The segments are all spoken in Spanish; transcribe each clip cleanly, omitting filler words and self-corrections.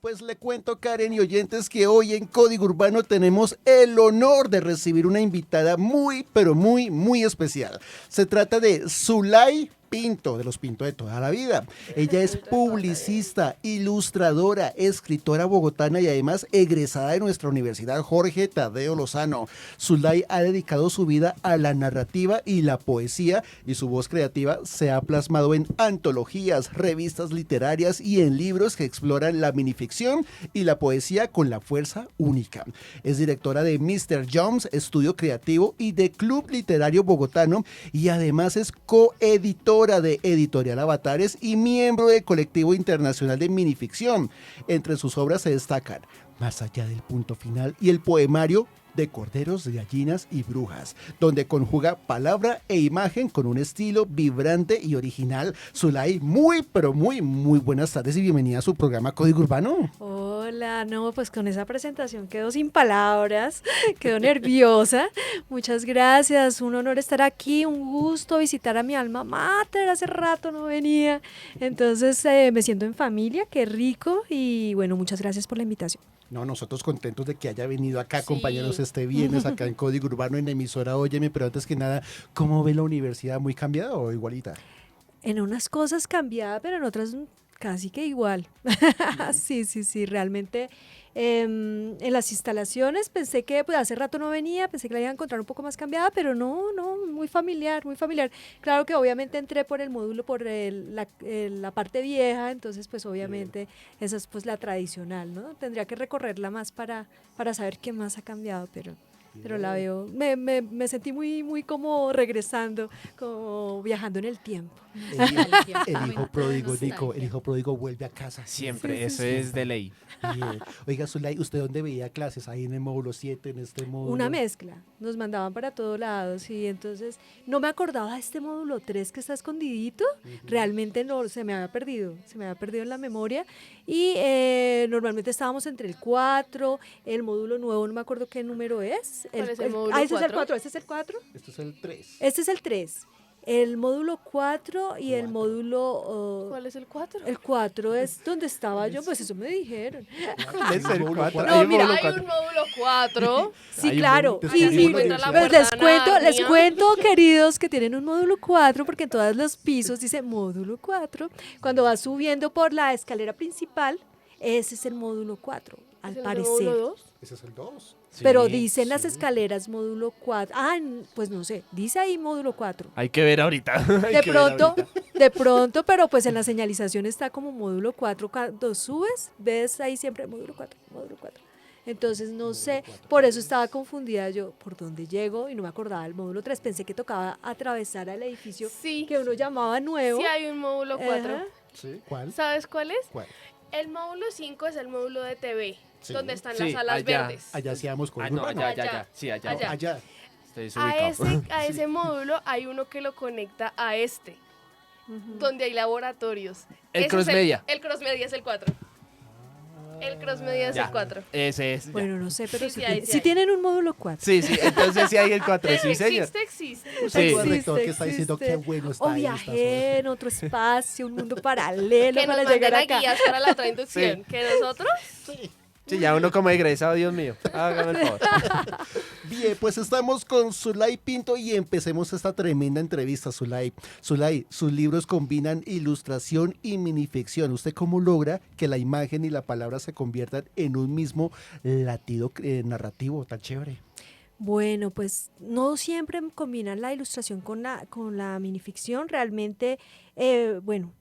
Pues le cuento, Karen y oyentes, que hoy en Código Urbano tenemos el honor de recibir una invitada muy, pero muy, muy especial. Se trata de Zulay Pinto, de los Pinto de toda la vida. Ella es publicista, ilustradora, escritora bogotana y además egresada de nuestra universidad Jorge Tadeo Lozano. Zulay ha dedicado su vida a la narrativa y la poesía y su voz creativa se ha plasmado en antologías, revistas literarias y en libros que exploran la minificción y la poesía con la fuerza única. Es directora de Mr. Jones, estudio creativo y de Club Literario Bogotano y además es coeditora de Editorial Avatares y miembro del Colectivo Internacional de Minificción. Entre sus obras se destacan Más allá del punto final y el poemario de Corderos, Gallinas y Brujas, donde conjuga palabra e imagen con un estilo vibrante y original. Zulay, muy, pero muy, muy buenas tardes y bienvenida a su programa Código Urbano. Hola, no, pues con esa presentación quedo sin palabras, quedo nerviosa. Muchas gracias, un honor estar aquí, un gusto visitar a mi alma mater, hace rato no venía. Entonces me siento en familia, qué rico y bueno, muchas gracias por la invitación. No, nosotros contentos de que haya venido acá a acompañarnos este viernes acá en Código Urbano en la emisora Óyeme, pero antes que nada, ¿cómo ve la universidad? ¿Muy cambiada o igualita? En unas cosas cambiada, pero en otras casi que igual. Sí, realmente en las instalaciones pensé que pues, hace rato no venía, pensé que la iba a encontrar un poco más cambiada, pero no, muy familiar, muy familiar. Claro que obviamente entré por el módulo, por la parte vieja, entonces pues obviamente esa es pues la tradicional, ¿no? Tendría que recorrerla más para saber qué más ha cambiado, pero la veo, me sentí muy como regresando, como viajando en el tiempo. El hijo pródigo, Nico, el hijo pródigo vuelve a casa. Siempre, eso es de ley. Bien. Oiga, Zulay, ¿usted dónde veía clases? ¿Ahí en el módulo 7, en este módulo? Una mezcla, nos mandaban para todos lados y entonces no me acordaba de este módulo 3 que está escondidito, realmente no, se me había perdido en la memoria y normalmente estábamos entre el 4, el módulo nuevo, no me acuerdo qué número es. ¿Cuál es el módulo ese es el 4? 4, ¿este es el 4? Este es el 3. Este es el 3. El módulo 4 y el módulo... ¿Cuál es el 4? El 4 es donde estaba yo, pues eso me dijeron. ¿Cuál es el 4? No, mira, hay un módulo 4. Sí, Hay un claro. módulo- Y descubrimos la pues puerta les Narnia. cuento, queridos, que tienen un módulo 4, porque en todos los pisos dice módulo 4. Cuando vas subiendo por la escalera principal, ese es el módulo 4, al ¿Es el parecer. módulo 2? Ese es el 2. Pero Sí, dicen las escaleras módulo 4. Pues no sé, dice ahí módulo 4. Hay que ver ahorita. De pronto, pero pues en la señalización está como módulo 4. Cuando subes, ves ahí siempre módulo 4, módulo 4. Entonces no sé, por eso estaba confundida yo, ¿por dónde llego? Y no me acordaba del módulo 3. Pensé que tocaba atravesar al edificio Sí. que uno llamaba nuevo. Sí hay un módulo 4. Ajá. ¿Sí? ¿Cuál? ¿Sabes cuál es? ¿Cuál? El módulo 5 es el módulo de TV, Sí. donde están Sí, las salas allá. verdes. Allá hacíamos Ah, Código no, Urbano. allá. Sí, allá. Allá. Allá. Estoy A desubicado. ese módulo hay uno que lo conecta a este, donde hay laboratorios. El Ese cross es media. El cross media es el 4. El cross media es Ya. el 4. Ese es. ya. Bueno, no sé, pero Sí, hay, sí tienen un módulo 4. Sí, entonces sí hay el 4, sí, señor. Existe. Un Sí. saludo al rector que está diciendo qué bueno está O ahí. viajé en otro espacio, un mundo paralelo Que nos para llegar manden a acá. guías para la otra inducción. Que nosotros, Sí, ya uno como egresado, Dios mío. Hágame el favor. Bien, pues estamos con Zulay Pinto y empecemos esta tremenda entrevista, Zulay. Zulay, sus libros combinan ilustración y minificción. ¿Usted cómo logra que la imagen y la palabra se conviertan en un mismo latido narrativo tan chévere? Bueno, pues no siempre combinan la ilustración con la minificción. Realmente, bueno,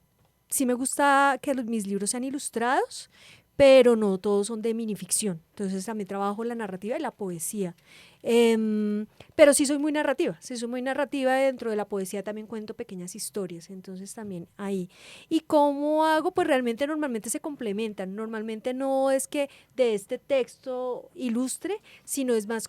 sí me gusta que mis libros sean ilustrados, pero no todos son de minificción. Entonces también trabajo la narrativa y la poesía. Pero sí soy muy narrativa, dentro de la poesía también cuento pequeñas historias, entonces también ahí. ¿Y cómo hago? Pues realmente normalmente se complementan, normalmente no es que de este texto ilustre, sino es más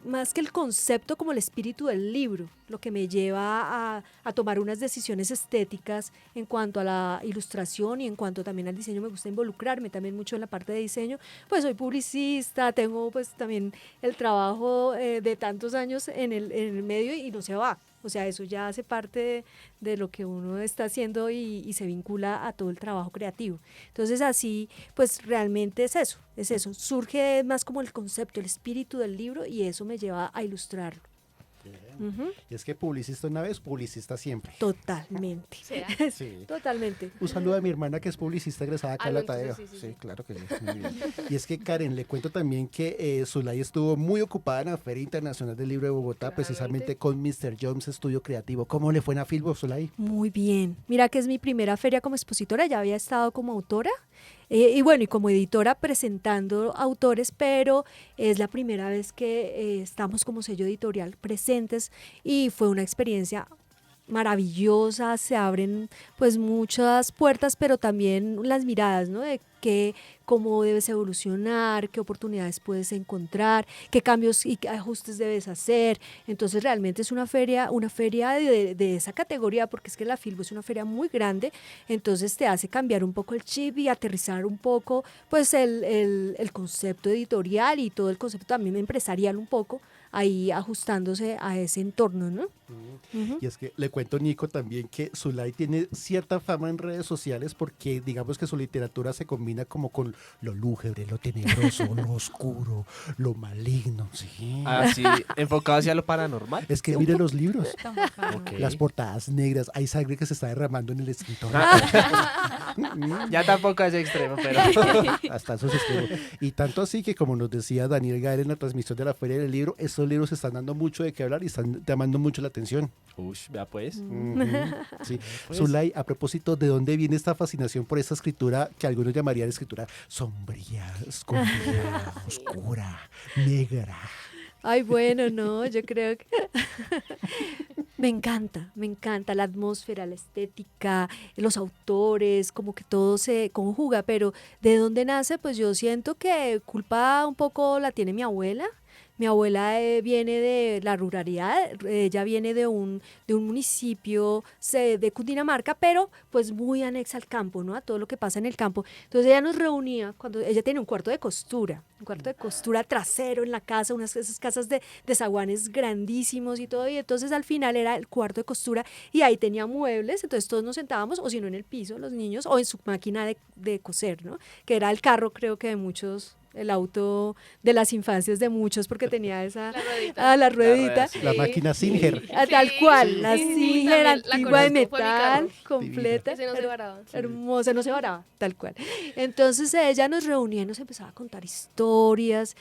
más que el concepto, como el espíritu del libro, lo que me lleva a tomar unas decisiones estéticas en cuanto a la ilustración y en cuanto también al diseño. Me gusta involucrarme también mucho en la parte de diseño, pues soy publicista, tengo pues también el trabajo de tantos años en el medio y no se va. O sea, eso ya hace parte de lo que uno está haciendo y se vincula a todo el trabajo creativo. Entonces así, pues realmente es eso. Surge más como el concepto, el espíritu del libro y eso me lleva a ilustrarlo. Ujú. Y es que publicista una vez, publicista siempre. Totalmente. ¿Será? Sí. Totalmente. Un saludo a mi hermana que es publicista egresada acá Ah, en no, la Tadeo. entonces sí. Claro que sí. Muy bien. Y es que Karen, le cuento también que Zulay estuvo muy ocupada en la Feria Internacional del Libro de Bogotá, Claramente. precisamente con Mr. Jones Estudio Creativo. ¿Cómo le fue en Afilbo, Zulay? Muy bien. Mira que es mi primera feria como expositora, ya había estado como autora. Y bueno, y como editora presentando autores, pero es la primera vez que estamos como sello editorial presentes y fue una experiencia maravillosa, se abren pues muchas puertas, pero también las miradas, ¿no? De cómo debes evolucionar, qué oportunidades puedes encontrar, qué cambios y qué ajustes debes hacer. Entonces realmente es una feria de esa categoría, porque es que la Filbo es una feria muy grande, entonces te hace cambiar un poco el chip y aterrizar un poco pues el concepto editorial y todo el concepto también empresarial un poco, ahí ajustándose a ese entorno, ¿no? Ujú. Y es que le cuento, Nico, también que Zulay tiene cierta fama en redes sociales porque digamos que su literatura se combina como con lo lúgubre, lo tenebroso, lo oscuro, lo maligno. Sí. Así, enfocado hacia lo paranormal. Es que mire los libros, Tan bacano. Ok. las portadas negras, hay sangre que se está derramando en el escritorio. Ya tampoco a ese extremo, pero... Hasta esos extremos. Y tanto así que, como nos decía Daniel Gael en la transmisión de la Feria del Libro, estos libros están dando mucho de qué hablar y están llamando mucho la atención. Ush, vea pues. Ujú, sí. Pues. Zulay, a propósito, ¿de dónde viene esta fascinación por esta escritura que algunos llamarían escritura sombría, escondida, oscura, negra? Ay, bueno, no, yo creo que me encanta la atmósfera, la estética, los autores, como que todo se conjuga, pero ¿de dónde nace? Pues yo siento que culpa un poco la tiene mi abuela. Mi abuela viene de la ruralidad, ella viene de un municipio de Cundinamarca, pero pues muy anexa al campo, ¿no? A todo lo que pasa en el campo. Entonces ella nos reunía, cuando ella tiene un cuarto de costura trasero en la casa, esas casas de zaguanes grandísimos y todo, y entonces al final era el cuarto de costura y ahí tenía muebles, entonces todos nos sentábamos, o si no en el piso, los niños, o en su máquina de coser, ¿no? Que era el carro, creo que de muchos, el auto de las infancias de muchos, porque tenía esa La ruedita. la ruedita. sí. La máquina Singer. Tal cual, Sí, la sí, Singer también la antigua de conozco, fue mi metal, carro. completa. Ese no se varaba. Hermosa, no se varaba, tal cual. Entonces ella nos reunía y nos empezaba a contar historias,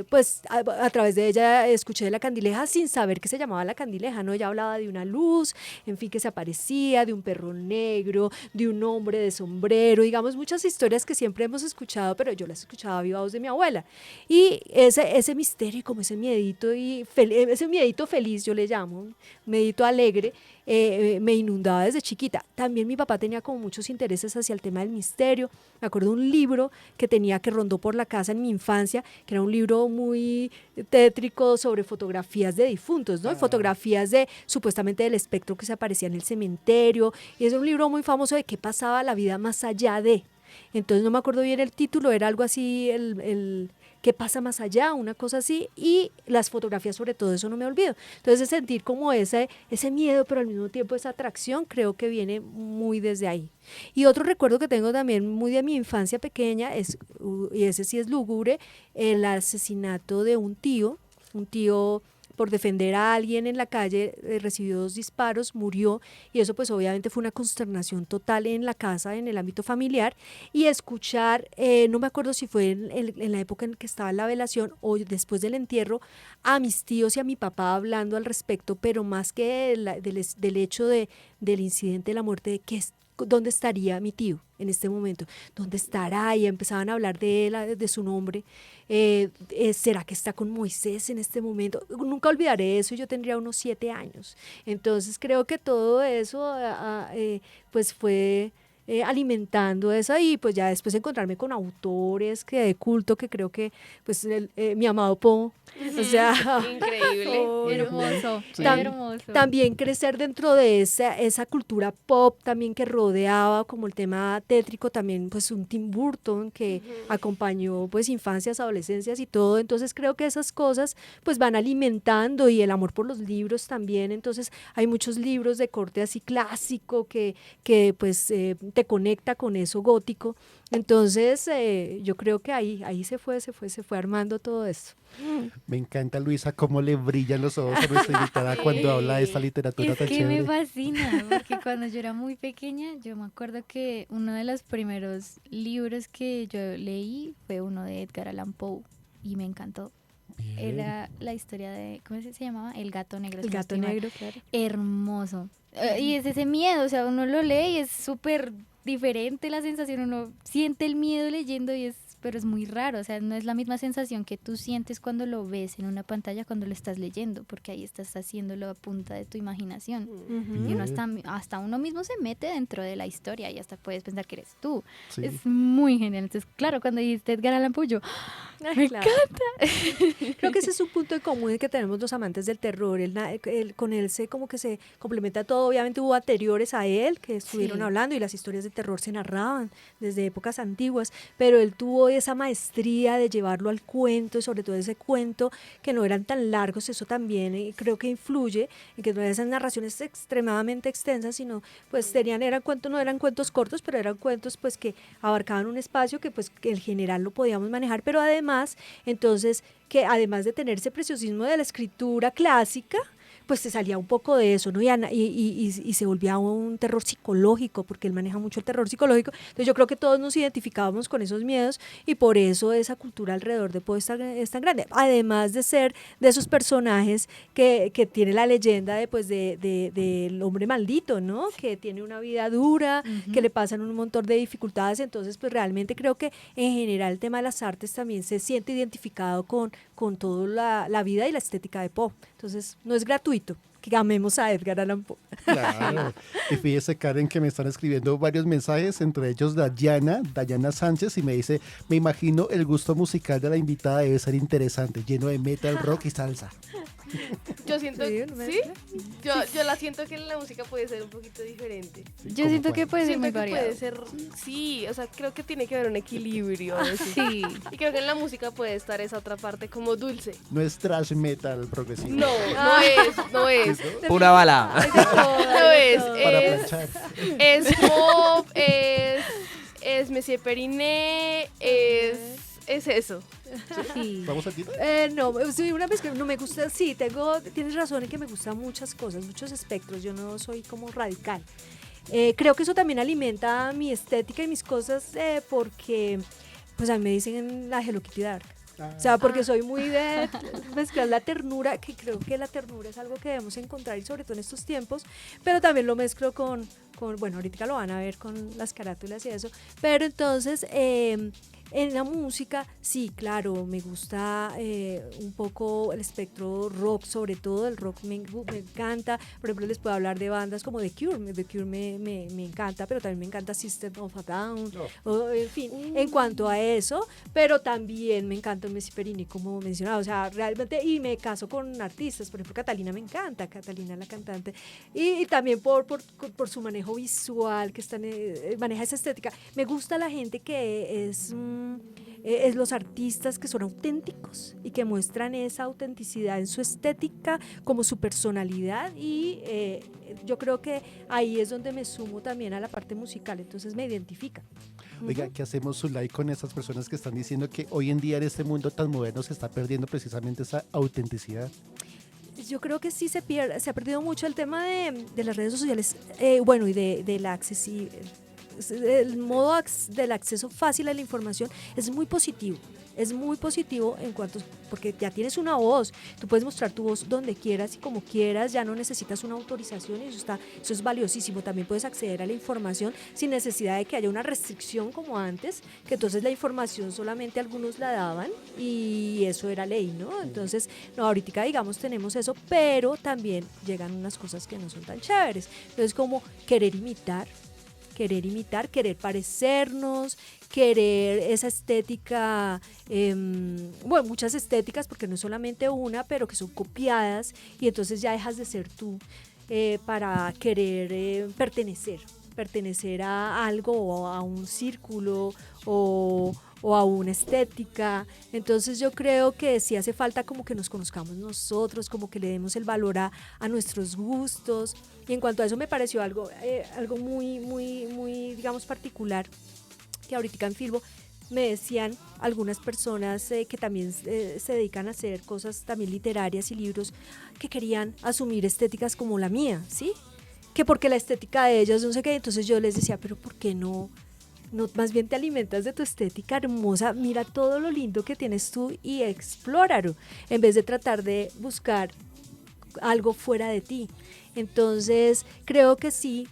pues a través de ella escuché de la candileja sin saber que se llamaba la candileja, ¿no? Ella hablaba de una luz, en fin, que se aparecía, de un perro negro, de un hombre de sombrero, digamos, muchas historias que siempre hemos escuchado, pero yo las escuchaba a viva voz de mi abuela. Y ese misterio y como ese miedito, ese miedito feliz, yo le llamo, un miedito alegre, me inundaba desde chiquita. También mi papá tenía como muchos intereses hacia el tema del misterio. Me acuerdo de un libro que tenía, que rondó por la casa en mi infancia, que era un libro muy tétrico sobre fotografías de difuntos, ¿no? Y fotografías supuestamente del espectro que se aparecía en el cementerio. Y es un libro muy famoso de qué pasaba la vida más allá de. Entonces no me acuerdo bien el título, era algo así, el qué pasa más allá, una cosa así, y las fotografías sobre todo, eso no me olvido. Entonces de sentir como ese miedo, pero al mismo tiempo esa atracción, creo que viene muy desde ahí. Y otro recuerdo que tengo también muy de mi infancia pequeña, y ese sí es lúgubre, el asesinato de un tío por defender a alguien en la calle, recibió 2 disparos, murió, y eso pues obviamente fue una consternación total en la casa, en el ámbito familiar, y escuchar, no me acuerdo si fue en la época en que estaba la velación o después del entierro, a mis tíos y a mi papá hablando al respecto, pero más que del hecho del incidente de la muerte, de ¿dónde estaría mi tío en este momento? ¿Dónde estará? Y empezaban a hablar de él, de su nombre. ¿Será que está con Moisés en este momento? Nunca olvidaré eso, yo tendría unos 7 años. Entonces creo que todo eso pues fue alimentando eso y pues ya después encontrarme con autores que de culto que creo que pues mi amado Poe, o sea, Increíble. obvio. Hermoso, Sí. hermoso. También crecer dentro de esa cultura pop también que rodeaba como el tema tétrico, también pues un Tim Burton que acompañó pues infancias, adolescencias y todo, entonces creo que esas cosas pues van alimentando y el amor por los libros también, entonces hay muchos libros de corte así clásico que pues te conecta con eso gótico, entonces yo creo que ahí se fue armando todo esto. Me encanta, Luisa, cómo le brillan los ojos a nuestra invitada cuando habla de esta literatura Es tan que me chévere. fascina, porque cuando yo era muy pequeña, yo me acuerdo que uno de los primeros libros que yo leí fue uno de Edgar Allan Poe y me encantó. Bien. Era la historia de, ¿cómo se llamaba? El gato negro. El si no gato estoy mal. negro, claro. Hermoso. Y es ese miedo, o sea, uno lo lee y es súper diferente la sensación, uno siente el miedo leyendo pero es muy raro, o sea, no es la misma sensación que tú sientes cuando lo ves en una pantalla cuando lo estás leyendo, porque ahí estás haciéndolo a punta de tu imaginación. Ujú. Y uno hasta uno mismo se mete dentro de la historia y hasta puedes pensar que eres tú. Sí. Es muy genial. Entonces, claro, cuando dijiste Edgar Allan Poe, yo, Ay, me claro. encanta. Creo que ese es un punto en común que tenemos los amantes del terror. Con él como que se complementa todo. Obviamente hubo anteriores a él que estuvieron Sí. hablando y las historias de terror se narraban desde épocas antiguas, pero él tuvo esa maestría de llevarlo al cuento y sobre todo ese cuento que no eran tan largos. Eso también creo que influye en que no eran esas narraciones extremadamente extensas, sino pues eran cuentos, no eran cuentos cortos, pero eran cuentos pues que abarcaban un espacio que pues que en general lo podíamos manejar, pero además, entonces, que además de tener ese preciosismo de la escritura clásica, pues se salía un poco de eso, ¿no? Y se volvía un terror psicológico, porque él maneja mucho el terror psicológico. Entonces yo creo que todos nos identificábamos con esos miedos y por eso esa cultura alrededor de Poe es tan grande. Además de ser de esos personajes que tiene la leyenda del hombre maldito, ¿no? Que tiene una vida dura, que le pasan un montón de dificultades. Entonces, pues realmente creo que en general el tema de las artes también se siente identificado con toda la vida y la estética de Poe. Entonces, no es gratuito que amemos a Edgar Allan Poe. Claro. Y fíjese, Karen, que me están escribiendo varios mensajes, entre ellos Dayana Sánchez, y me dice, me imagino el gusto musical de la invitada debe ser interesante, lleno de metal, rock y salsa. Yo siento, Sí, ¿sí? Yo la siento que la música puede ser un poquito diferente. Sí, Yo ¿cómo siento cuál? que puede ser Siento muy que variado. puede ser, sí, o sea, creo que tiene que haber un equilibrio a veces. Sí. Y creo que en la música puede estar esa otra parte como dulce. No es thrash metal progresivo. No, no es. Pura bala. No es. Para planchar. Es pop, es Messier Periné, es eso. Sí. ¿Vamos a quitar? No, sí, una vez que no me gusta, sí, tienes razón en que me gustan muchas cosas, muchos espectros, yo no soy como radical. Creo que eso también alimenta mi estética y mis cosas porque, pues a mí me dicen la Hello Kitty Dark. O sea, porque soy muy de mezclar la ternura, que creo que la ternura es algo que debemos encontrar y sobre todo en estos tiempos, pero también lo mezclo bueno, ahorita lo van a ver con las carátulas y eso, pero entonces en la música, sí, claro, me gusta un poco el espectro rock, sobre todo el rock me encanta. Por ejemplo, les puedo hablar de bandas como The Cure. The Cure me encanta, pero también me encanta System of a Down, en fin, en cuanto a eso, pero también me encanta Messi Perini, como mencionaba, o sea, realmente, y me caso con artistas, por ejemplo, Catalina me encanta, Catalina la cantante, y también por su manejo visual, que maneja esa estética. Me gusta la gente que es los artistas que son auténticos y que muestran esa autenticidad en su estética como su personalidad y yo creo que ahí es donde me sumo también a la parte musical, entonces me identifica. Oiga, ¿qué hacemos, Zulay, con esas personas que están diciendo que hoy en día en este mundo tan moderno se está perdiendo precisamente esa autenticidad? Yo creo que sí se ha perdido mucho el tema de las redes sociales, bueno, y de la accesibilidad. El modo del acceso fácil a la información es muy positivo porque ya tienes una voz, tú puedes mostrar tu voz donde quieras y como quieras, ya no necesitas una autorización y eso es valiosísimo. También puedes acceder a la información sin necesidad de que haya una restricción como antes, que entonces la información solamente algunos la daban y eso era ley, ¿no? Entonces, no, ahorita digamos tenemos eso, pero también llegan unas cosas que no son tan chéveres. Entonces, como querer imitar, querer imitar, querer parecernos, querer esa estética, bueno, muchas estéticas, porque no es solamente una, pero que son copiadas, y entonces ya dejas de ser tú para querer pertenecer a algo o a un círculo o a una estética. Entonces yo creo que sí hace falta como que nos conozcamos nosotros, como que le demos el valor a nuestros gustos. Y en cuanto a eso me pareció algo muy, digamos, particular, que ahorita en Filbo me decían algunas personas que también se dedican a hacer cosas también literarias y libros, que querían asumir estéticas como la mía, ¿sí? Que porque la estética de ellas no sé qué. Entonces yo les decía, pero ¿por qué no más bien te alimentas de tu estética hermosa? Mira todo lo lindo que tienes tú y explóralo, en vez de tratar de buscar algo fuera de ti. Entonces creo que sí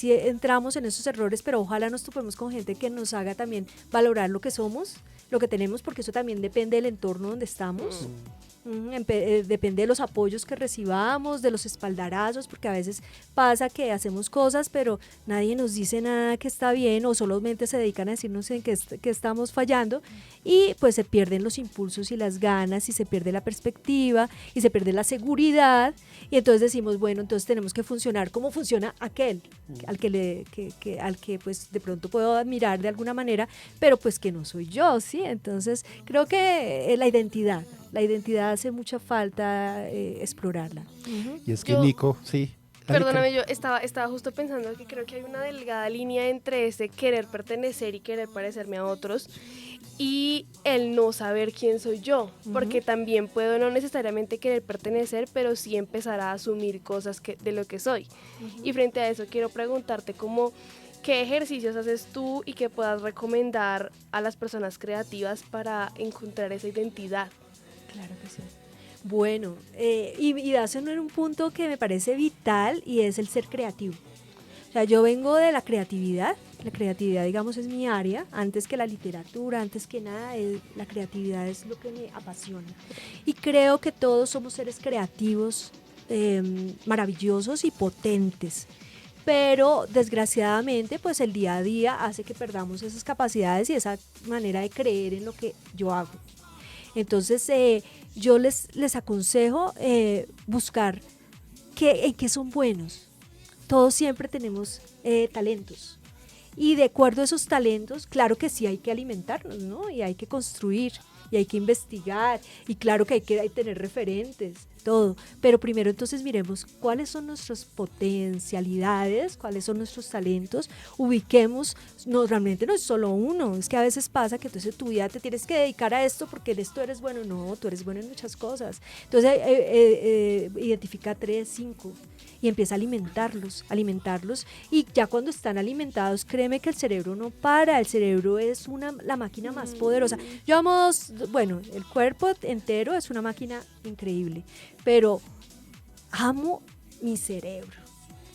entramos en esos errores, pero ojalá nos topemos con gente que nos haga también valorar lo que somos, lo que tenemos, porque eso también depende del entorno donde estamos. Depende de los apoyos que recibamos, de los espaldarazos, porque a veces pasa que hacemos cosas pero nadie nos dice nada que está bien, o solamente se dedican a decirnos en que estamos fallando, y pues se pierden los impulsos y las ganas, y se pierde la perspectiva y se pierde la seguridad, y entonces decimos, bueno, entonces tenemos que funcionar como funciona aquel al que pues de pronto puedo admirar de alguna manera, pero pues que no soy yo, ¿sí? Entonces creo que la identidad hace mucha falta explorarla. Y es que Nico, sí. Perdóname, yo estaba justo pensando que creo que hay una delgada línea entre ese querer pertenecer y querer parecerme a otros y el no saber quién soy yo, porque también puedo no necesariamente querer pertenecer, pero sí empezar a asumir cosas de lo que soy. Y frente a eso quiero preguntarte ¿qué ejercicios haces tú y qué puedas recomendar a las personas creativas para encontrar esa identidad? Claro que sí. Bueno, y das en un punto que me parece vital, y es el ser creativo. O sea, yo vengo de la creatividad, digamos es mi área, antes que la literatura, antes que nada, la creatividad es lo que me apasiona. Y creo que todos somos seres creativos, maravillosos y potentes. Pero desgraciadamente pues el día a día hace que perdamos esas capacidades y esa manera de creer en lo que yo hago. Entonces yo les aconsejo buscar en qué son buenos. Todos siempre tenemos talentos, y de acuerdo a esos talentos, claro que sí hay que alimentarnos, ¿no? Y hay que construir, y hay que investigar, y claro que hay que tener referentes, todo. Pero primero entonces miremos cuáles son nuestras potencialidades, cuáles son nuestros talentos, ubiquemos, no, realmente no es solo uno, es que a veces pasa que entonces tu vida te tienes que dedicar a esto porque en esto eres bueno. No, tú eres bueno en muchas cosas. Entonces identifica 3, 5 y empieza a alimentarlos, y ya cuando están alimentados, créeme que el cerebro no para, el cerebro es la máquina más poderosa. Bueno, el cuerpo entero es una máquina increíble, pero amo mi cerebro.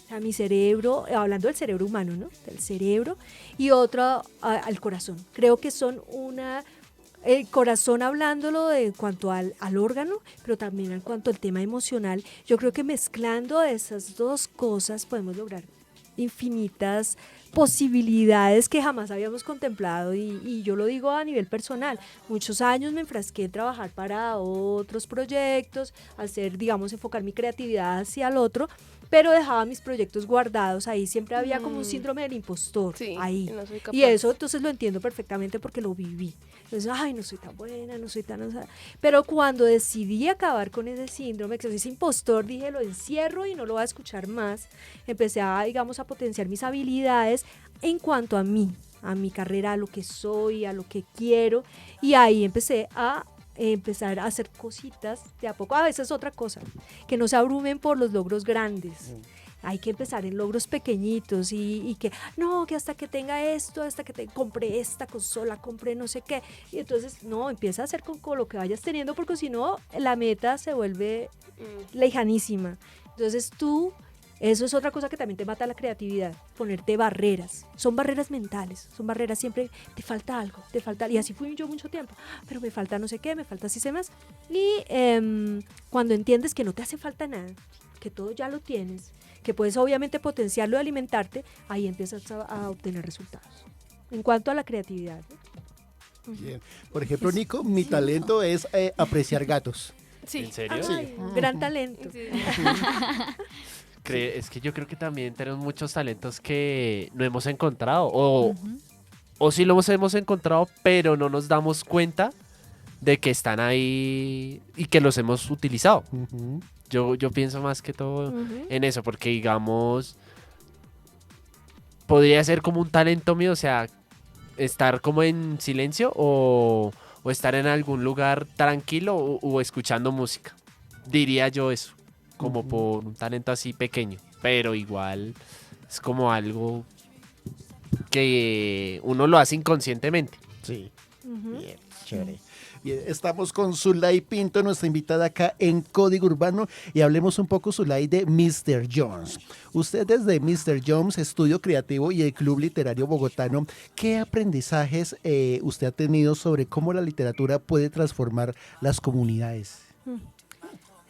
O sea, mi cerebro, hablando del cerebro humano, ¿no? Del cerebro, y otro al corazón. Creo que son el corazón, hablándolo en cuanto al órgano, pero también en cuanto al tema emocional. Yo creo que mezclando esas dos cosas podemos lograr infinitas posibilidades que jamás habíamos contemplado, y yo lo digo a nivel personal. Muchos años me enfrasqué en trabajar para otros proyectos, digamos, enfocar mi creatividad hacia el otro, pero dejaba mis proyectos guardados ahí. Siempre había como un síndrome del impostor ahí. No soy capaz. Y eso entonces lo entiendo perfectamente porque lo viví. Entonces, no soy tan buena, no soy tan... O sea, pero cuando decidí acabar con ese síndrome, ese impostor, dije, lo encierro y no lo voy a escuchar más. Empecé digamos, a potenciar mis habilidades en cuanto a mi carrera, a lo que soy, a lo que quiero, y ahí empecé a empezar a hacer cositas de a poco. A veces otra cosa, que no se abrumen por los logros grandes. Hay que empezar en logros pequeñitos, y que hasta que tenga esto, hasta que compré esta consola, compré no sé qué, y entonces empieza a hacer con lo que vayas teniendo, porque si no la meta se vuelve lejanísima. Entonces eso es otra cosa que también te mata la creatividad, ponerte barreras. Son barreras mentales, son barreras, siempre te falta algo, y así fui yo mucho tiempo, pero me falta no sé qué, me falta así más. Y cuando entiendes que no te hace falta nada, que todo ya lo tienes, que puedes obviamente potenciarlo y alimentarte, ahí empiezas a obtener resultados. En cuanto a la creatividad, ¿no? Bien. Por ejemplo, Nico, mi talento es apreciar gatos. Sí. ¿En serio? Ay, gran talento. Sí. Es que yo creo que también tenemos muchos talentos que no hemos encontrado o sí los hemos encontrado, pero no nos damos cuenta de que están ahí y que los hemos utilizado. Ujú. Yo pienso más que todo Ujú. en eso, porque digamos, podría ser como un talento mío, o sea, estar como en silencio o estar en algún lugar tranquilo o escuchando música. Diría yo eso, como Ujú. por un talento así pequeño, pero igual es como algo que uno lo hace inconscientemente. Sí. Ujú. Bien, chévere. Bien, estamos con Zulay Pinto, nuestra invitada acá en Código Urbano, y hablemos un poco, Zulay, de Mr. Jones. Usted desde Mr. Jones, Estudio Creativo y el Club Literario Bogotano, ¿qué aprendizajes usted ha tenido sobre cómo la literatura puede transformar las comunidades?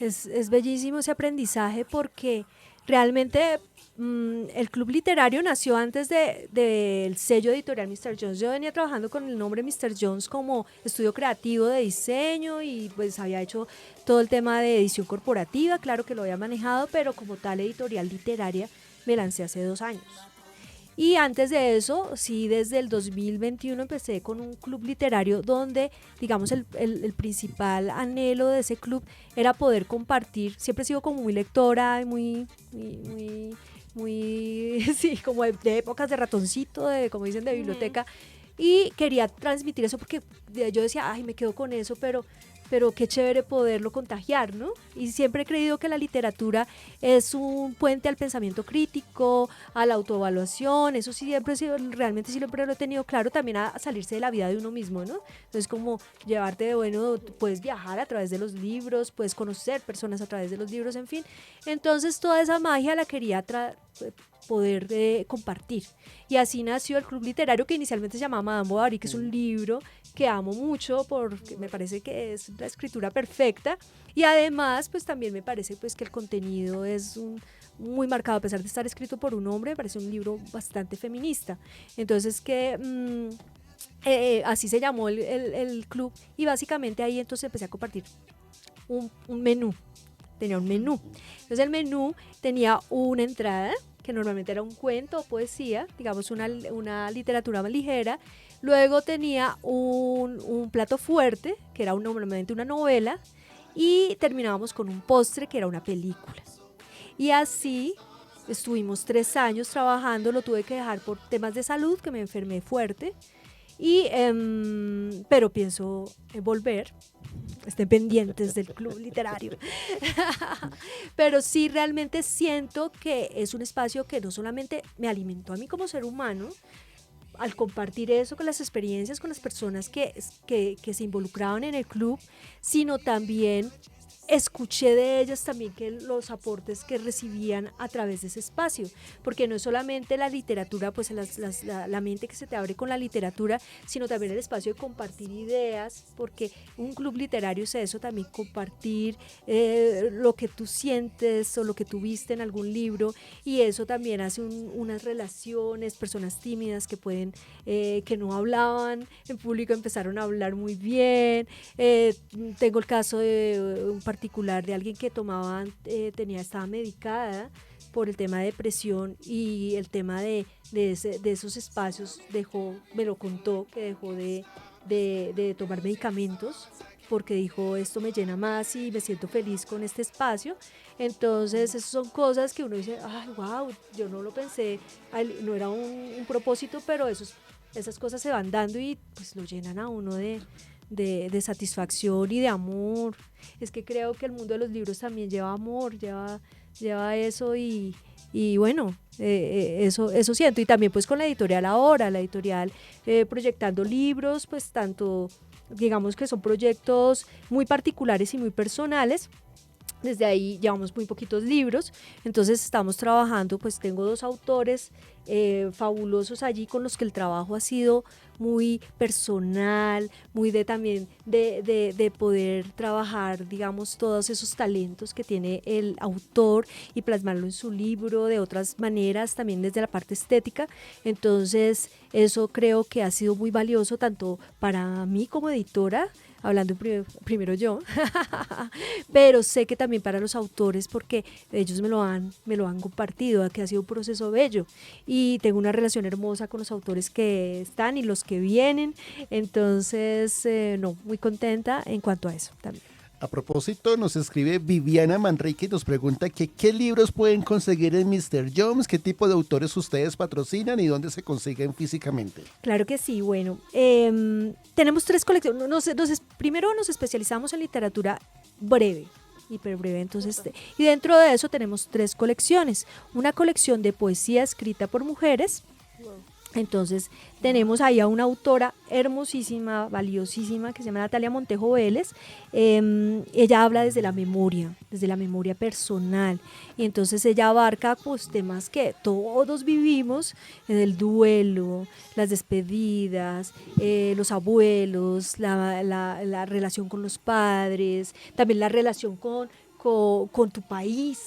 Es bellísimo ese aprendizaje porque realmente el club literario nació antes del sello editorial Mr. Jones. Yo venía trabajando con el nombre Mr. Jones como estudio creativo de diseño y pues había hecho todo el tema de edición corporativa, claro que lo había manejado, pero como tal editorial literaria me lancé hace 2 años. Y antes de eso, sí, desde el 2021 empecé con un club literario donde, digamos, el principal anhelo de ese club era poder compartir. Siempre he sido como muy lectora, sí, como de épocas de ratoncito, como dicen, de biblioteca. Y quería transmitir eso porque yo decía, ay, me quedo con eso, pero qué chévere poderlo contagiar, ¿no? Y siempre he creído que la literatura es un puente al pensamiento crítico, a la autoevaluación, eso sí siempre realmente siempre lo he tenido claro, también a salirse de la vida de uno mismo, ¿no? Entonces como llevarte de bueno, puedes viajar a través de los libros, puedes conocer personas a través de los libros, en fin. Entonces toda esa magia la quería poder compartir. Y así nació el Club Literario, que inicialmente se llamaba Madame Bovary, que es un libro que amo mucho porque me parece que es la escritura perfecta y además pues también me parece pues que el contenido es muy marcado, a pesar de estar escrito por un hombre, me parece un libro bastante feminista. Entonces que así se llamó el club y básicamente ahí entonces empecé a compartir un menú. Tenía un menú. Entonces el menú tenía una entrada, que normalmente era un cuento o poesía, digamos una literatura más ligera. Luego tenía un plato fuerte, que era normalmente una novela. Y terminábamos con un postre, que era una película. Y así estuvimos 3 años trabajando, lo tuve que dejar por temas de salud, que me enfermé fuerte. Pero pienso volver. Estén pendientes del club literario. Pero sí realmente siento que es un espacio que no solamente me alimentó a mí como ser humano, al compartir eso con las experiencias, con las personas que se involucraban en el club, sino también escuché de ellas también que los aportes que recibían a través de ese espacio, porque no es solamente la literatura, pues la mente que se te abre con la literatura, sino también el espacio de compartir ideas, porque un club literario es eso también, compartir lo que tú sientes o lo que tú viste en algún libro, y eso también hace unas relaciones, personas tímidas que pueden, que no hablaban en público, empezaron a hablar muy bien. Tengo el caso de un particular de alguien que estaba medicada por el tema de depresión y el tema de esos espacios me lo contó, que dejó de tomar medicamentos porque dijo, esto me llena más y me siento feliz con este espacio. Entonces esas son cosas que uno dice, ay, wow, yo no lo pensé, no era un propósito, pero esas cosas se van dando y pues lo llenan a uno de satisfacción y de amor. Es que creo que el mundo de los libros también lleva amor, lleva eso y bueno, eso siento. Y también pues con la editorial ahora, la editorial proyectando libros, pues tanto, digamos que son proyectos muy particulares y muy personales. Desde ahí llevamos muy poquitos libros, entonces estamos trabajando, pues tengo 2 autores fabulosos allí con los que el trabajo ha sido muy personal, muy también de poder trabajar, digamos, todos esos talentos que tiene el autor y plasmarlo en su libro de otras maneras, también desde la parte estética. Entonces, eso creo que ha sido muy valioso tanto para mí como editora, hablando primero yo, pero sé que también para los autores, porque ellos me lo han compartido, que ha sido un proceso bello y tengo una relación hermosa con los autores que están y los que vienen, entonces muy contenta en cuanto a eso también. A propósito, nos escribe Viviana Manrique y nos pregunta que qué libros pueden conseguir en Mr. Jones, qué tipo de autores ustedes patrocinan y dónde se consiguen físicamente. Claro que sí, bueno, tenemos 3 colecciones, primero nos especializamos en literatura breve, hiperbreve, entonces, y dentro de eso tenemos 3 colecciones, una colección de poesía escrita por mujeres. Entonces tenemos ahí a una autora hermosísima, valiosísima, que se llama Natalia Montejo Vélez. Ella habla desde la memoria personal. Y entonces ella abarca pues, temas que todos vivimos, el duelo, las despedidas, los abuelos, la relación con los padres, también la relación con tu país,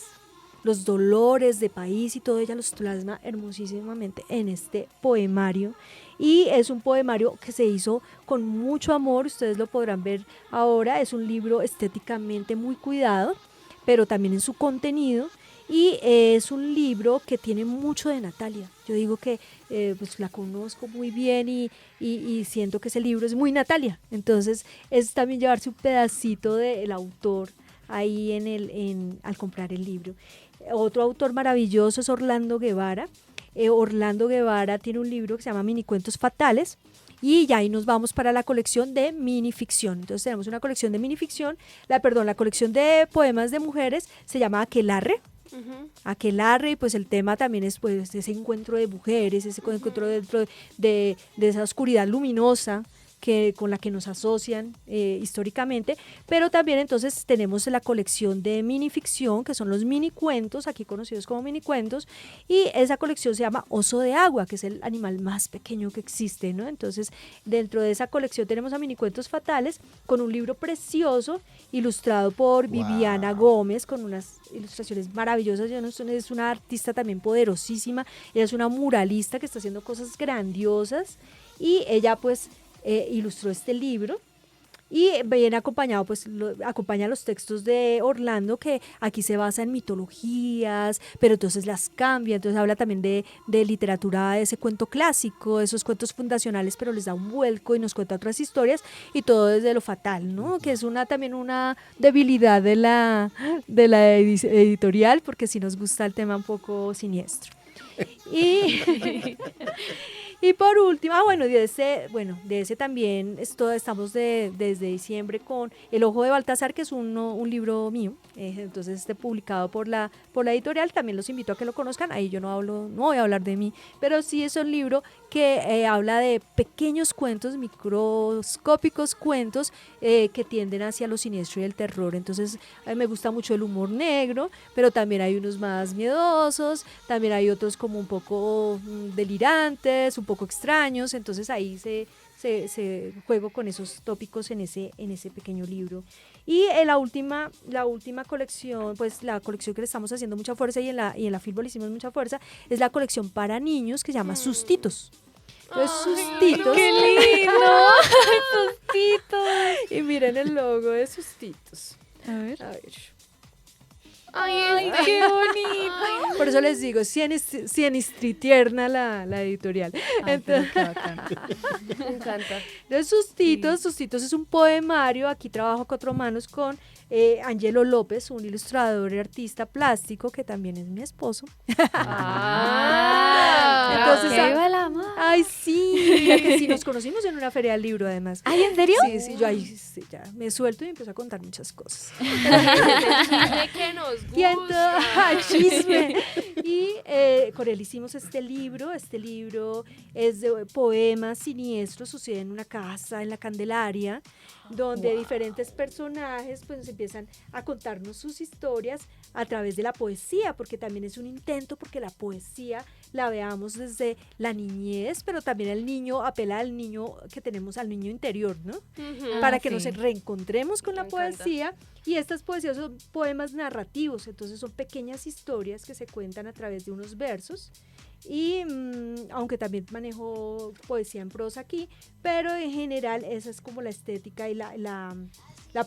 los dolores de país, y todo ella los plasma hermosísimamente en este poemario, y es un poemario que se hizo con mucho amor, ustedes lo podrán ver ahora, es un libro estéticamente muy cuidado, pero también en su contenido, y es un libro que tiene mucho de Natalia. Yo digo que pues la conozco muy bien y siento que ese libro es muy Natalia, entonces es también llevarse un pedacito del autor ahí al comprar el libro. Otro autor maravilloso es Orlando Guevara. Orlando Guevara tiene un libro que se llama Minicuentos Fatales, y ya ahí nos vamos para la colección de minificción. Entonces tenemos una colección de minificción, la colección de poemas de mujeres se llama Aquelarre. Aquelarre, y pues el tema también es pues ese encuentro de mujeres, ese encuentro dentro de esa oscuridad luminosa con la que nos asocian históricamente, pero también entonces tenemos la colección de minificción, que son los minicuentos, aquí conocidos como minicuentos, y esa colección se llama Oso de Agua, que es el animal más pequeño que existe, ¿no? Entonces, dentro de esa colección tenemos a Minicuentos Fatales, con un libro precioso, ilustrado por Viviana Gómez, con unas ilustraciones maravillosas. Es una artista también poderosísima, ella es una muralista que está haciendo cosas grandiosas, y ella pues ilustró este libro, y viene acompañado, pues acompaña los textos de Orlando, que aquí se basa en mitologías, pero entonces las cambia, entonces habla también de literatura, de ese cuento clásico, esos cuentos fundacionales, pero les da un vuelco y nos cuenta otras historias, y todo desde lo fatal, ¿no? Que es también una debilidad de la editorial, porque sí nos gusta el tema un poco siniestro. Y por último, de ese también estamos desde diciembre con El Ojo de Baltasar, que es un libro mío, entonces publicado por la editorial. También los invito a que lo conozcan. Ahí yo no voy a hablar de mí, pero sí es un libro que habla de pequeños cuentos, microscópicos cuentos que tienden hacia lo siniestro y el terror. Entonces a mí me gusta mucho el humor negro, pero también hay unos más miedosos, también hay otros como un poco delirantes, un poco extraños, entonces ahí se juego con esos tópicos en ese pequeño libro. Y la última colección, pues la colección que le estamos haciendo mucha fuerza, y en la Filbo le hicimos mucha fuerza, es la colección para niños, que se llama Sustitos. Entonces, Sustitos. ¡Qué lindo! Sustitos. Y miren el logo de Sustitos. A ver. Ay, ¡Qué bonito! Por eso les digo, tierna la editorial. Entonces, qué bacán. me encanta. Los Sustitos es un poemario. Aquí trabajo a 4 manos con Angelo López, un ilustrador y artista plástico que también es mi esposo. Entonces, que viva la amor. ay, sí, mira que sí, nos conocimos en una feria del libro, además. ¿Ay, en serio? Sí, yo ahí sí, ya me suelto y empiezo a contar muchas cosas. Chisme que nos Y entonces, gusta. chisme. Y con él hicimos este libro es de poemas siniestros, sucede en una casa, en la Candelaria, donde diferentes personajes pues empiezan a contarnos sus historias a través de la poesía, porque también es un intento, porque la poesía la veamos desde la niñez, pero también el niño, apela al niño que tenemos, al niño interior, ¿no? Ujú. Para que nos sí. reencontremos con Me la encanta. poesía. Y estas poesías son poemas narrativos, entonces son pequeñas historias que se cuentan a través de unos versos. Y aunque también manejo poesía en prosa aquí, pero en general esa es como la estética y la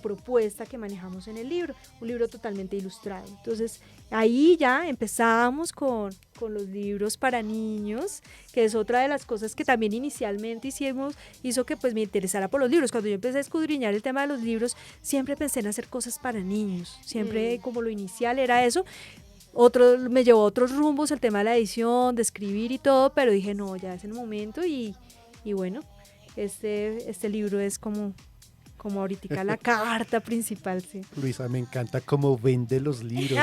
propuesta que manejamos en el libro, un libro totalmente ilustrado. Entonces ahí ya empezamos con los libros para niños, que es otra de las cosas que también inicialmente hizo que pues me interesara por los libros. Cuando yo empecé a escudriñar el tema de los libros, siempre pensé en hacer cosas para niños, siempre como lo inicial era eso. Otro me llevó a otros rumbos, el tema de la edición, de escribir y todo, pero dije, no, ya es el momento y bueno, este libro es como ahorita la carta principal, sí. Luisa, me encanta cómo vende los libros.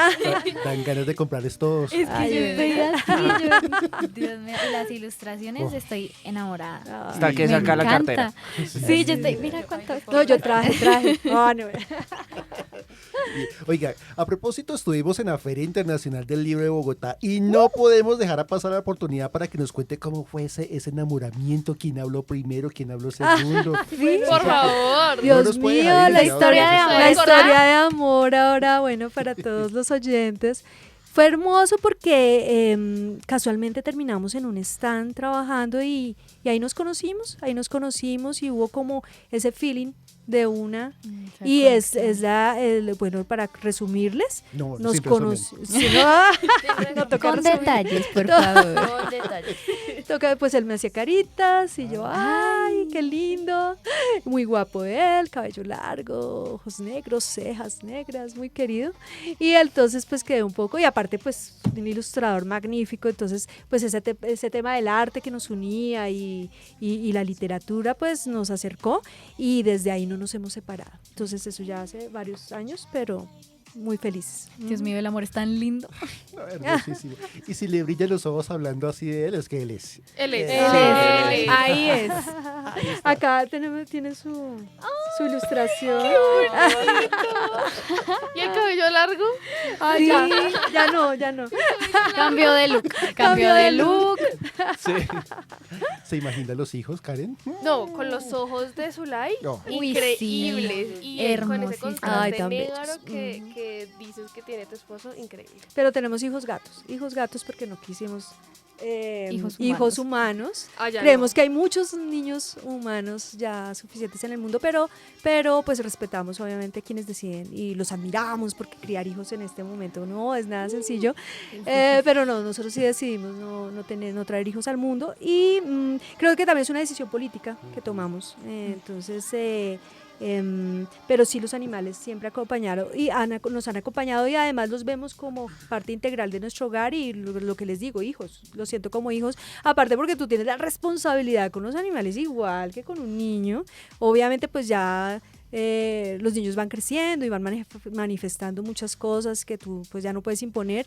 Dan ganas de comprarles todos. Es que Ay, yo bebé. estoy así, Dios mío, y las ilustraciones, estoy enamorada. Hasta que Me saca la encanta. cartera. Sí, yo estoy, mira cuánto. No, yo traje. Ah, no. Oiga, a propósito, estuvimos en la Feria Internacional del Libro de Bogotá y no podemos dejar a pasar la oportunidad para que nos cuente cómo fue ese enamoramiento, quién habló primero, quién habló segundo. Sí. Por favor. Dios nos puede mío, dejar la iniciados historia de con amor, eso. la historia de amor ahora, bueno, para todos los oyentes. Fue hermoso porque casualmente terminamos en un stand trabajando y ahí nos conocimos y hubo como ese feeling de una. Y es bueno, para resumirles, No, nos sin resumen. conocimos. No toca Con resumir. detalles, por favor. Con detalle. Toca, pues él me hacía caritas y yo, ay, qué lindo, muy guapo él, cabello largo, ojos negros, cejas negras, muy querido. Y entonces pues quedé un poco, y aparte pues un ilustrador magnífico, entonces pues ese tema del arte que nos unía y la literatura pues nos acercó y desde ahí no nos hemos separado. Entonces eso ya hace varios años, pero muy felices. Dios mío, el amor es tan lindo. No, hermosísimo. Y si le brillan los ojos hablando así de él, es que él es. Él es. Ay, Él es. Ahí es. Acá tiene su ilustración. ¿Y el cabello largo? Ay, ya no. Cambio de look. Cambio de look. Sí. ¿Se imagina los hijos, Karen? No, con los ojos de Zulay, No. Uy, increíbles. sí. Y con ese Hermosísimo. contraste Ay, tan negro bellos. que dices que tiene tu esposo, increíble. Pero tenemos hijos gatos porque no quisimos hijos humanos. Ah, ya Creemos no. que hay muchos niños humanos ya suficientes en el mundo, pero pues respetamos obviamente a quienes deciden y los admiramos porque criar hijos en este momento no es nada sencillo. Pero no, nosotros sí decidimos no traer hijos al mundo y creo que también es una decisión política que tomamos. Pero sí los animales siempre acompañaron y nos han acompañado y además los vemos como parte integral de nuestro hogar y lo que les digo, hijos, los siento como hijos, aparte porque tú tienes la responsabilidad con los animales igual que con un niño, obviamente pues ya los niños van creciendo y van manifestando muchas cosas que tú pues ya no puedes imponer.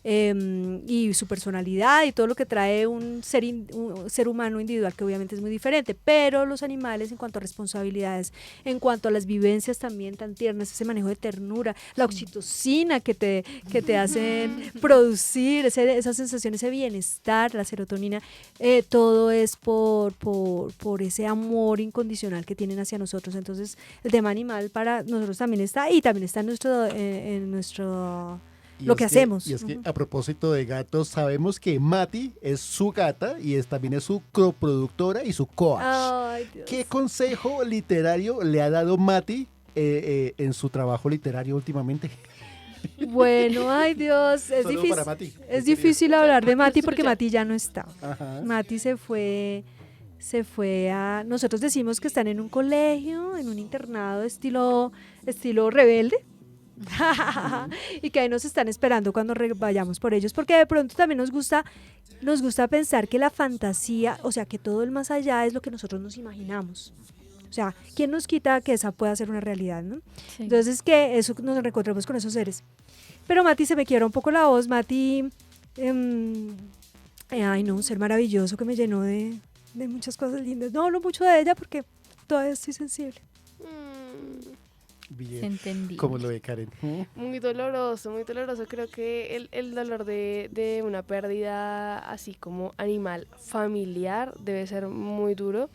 Y su personalidad y todo lo que trae un ser humano individual que obviamente es muy diferente, pero los animales en cuanto a responsabilidades, en cuanto a las vivencias también tan tiernas, ese manejo de ternura, la oxitocina que te hacen producir, esa sensación, ese bienestar, la serotonina, todo es por ese amor incondicional que tienen hacia nosotros. Entonces el tema animal para nosotros también está y también está en nuestro Y lo es que hacemos. Y es que Ujú. a propósito de gatos, sabemos que Mati es su gata y también es su coproductora y su coach. Ay, Dios. ¿Qué consejo literario le ha dado Mati en su trabajo literario últimamente? Bueno, ay Dios, es Solo difícil. para Mati. Es difícil hablar de Mati porque Mati ya no está. Ajá. Mati se fue a... Nosotros decimos que están en un colegio, en un internado estilo rebelde. Y que ahí nos están esperando cuando vayamos por ellos, porque de pronto también nos gusta pensar que la fantasía, o sea, que todo el más allá es lo que nosotros nos imaginamos. O sea, ¿quién nos quita que esa pueda ser una realidad, no? Sí. Entonces, que eso nos reencontremos con esos seres. Pero Mati se me quiebra un poco la voz. Mati, ay no, un ser maravilloso que me llenó de muchas cosas lindas. No hablo mucho de ella porque todavía estoy sensible. Bien. Se entendí. ¿Cómo lo ve Karen? Muy doloroso, muy doloroso. Creo que el dolor de una pérdida así como animal familiar debe ser muy duro.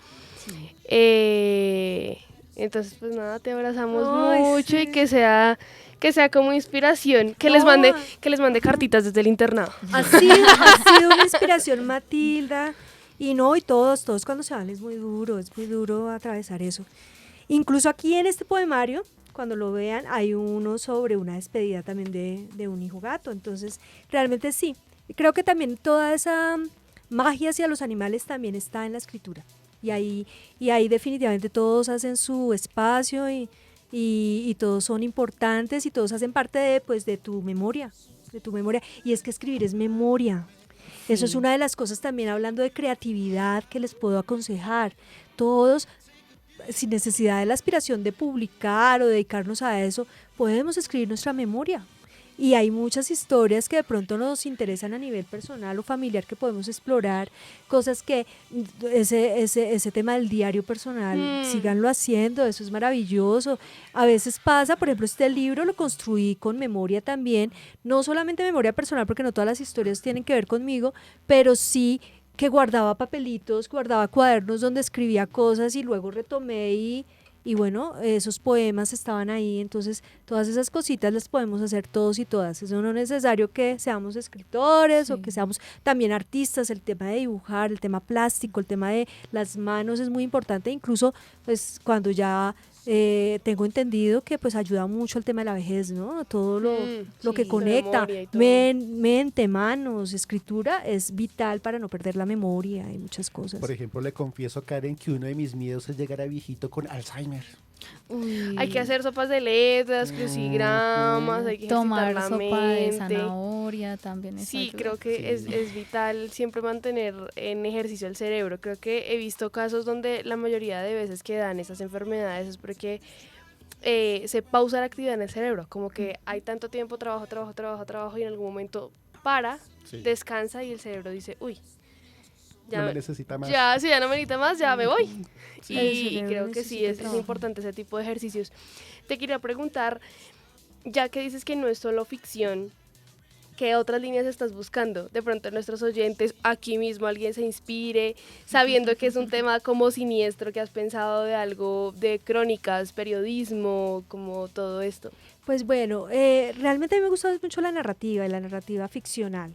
Entonces, pues nada, te abrazamos Ay, mucho sí. y que sea como inspiración, que No. les mande cartitas desde el internado. Ha sido una inspiración, Matilda. Y no, y todos cuando se van es muy duro atravesar eso. Incluso aquí en este poemario, cuando lo vean, hay uno sobre una despedida también de un hijo gato. Entonces, realmente sí. Creo que también toda esa magia hacia los animales también está en la escritura. Y ahí definitivamente todos hacen su espacio y todos son importantes y todos hacen parte de tu memoria, Y es que escribir es memoria. Eso es una de las cosas también hablando de creatividad que les puedo aconsejar. Todos, sin necesidad de la aspiración de publicar o dedicarnos a eso, podemos escribir nuestra memoria. Y hay muchas historias que de pronto nos interesan a nivel personal o familiar que podemos explorar, cosas que ese tema del diario personal, síganlo haciendo, eso es maravilloso. A veces pasa, por ejemplo, este libro lo construí con memoria también, no solamente memoria personal, porque no todas las historias tienen que ver conmigo, pero sí que guardaba papelitos, guardaba cuadernos donde escribía cosas y luego retomé y bueno, esos poemas estaban ahí, entonces todas esas cositas las podemos hacer todos y todas. Eso no es necesario que seamos escritores o que seamos también artistas, el tema de dibujar, el tema plástico, el tema de las manos es muy importante, incluso pues cuando ya tengo entendido que pues ayuda mucho el tema de la vejez, ¿no? Todo lo que Sí, conecta, la memoria y todo. mente, manos, escritura es vital para no perder la memoria y muchas cosas. Por ejemplo, le confieso, Karen, que uno de mis miedos es llegar a viejito con Alzheimer. Uy, Hay que hacer sopas de letras, crucigramas, hay que tomar ejercitar la sopa de mente. zanahoria también es Sí, ayuda. creo que Sí. es vital siempre mantener en ejercicio el cerebro. Creo que he visto casos donde la mayoría de veces que dan esas enfermedades es porque se pausa la actividad en el cerebro. Como que hay tanto tiempo, trabajo y en algún momento para, Sí. descansa y el cerebro dice, uy, No me necesita más. ya, si ya no me necesita más, ya me voy. Sí. El Y cerebro creo que sí, necesita es trabajo. importante ese tipo de ejercicios. Te quería preguntar, ya que dices que no es solo ficción, ¿qué otras líneas estás buscando? De pronto nuestros oyentes, aquí mismo alguien se inspire, sabiendo que es un tema como siniestro, que has pensado de algo de crónicas, periodismo, como todo esto. Pues bueno, realmente a mí me gusta mucho la narrativa ficcional.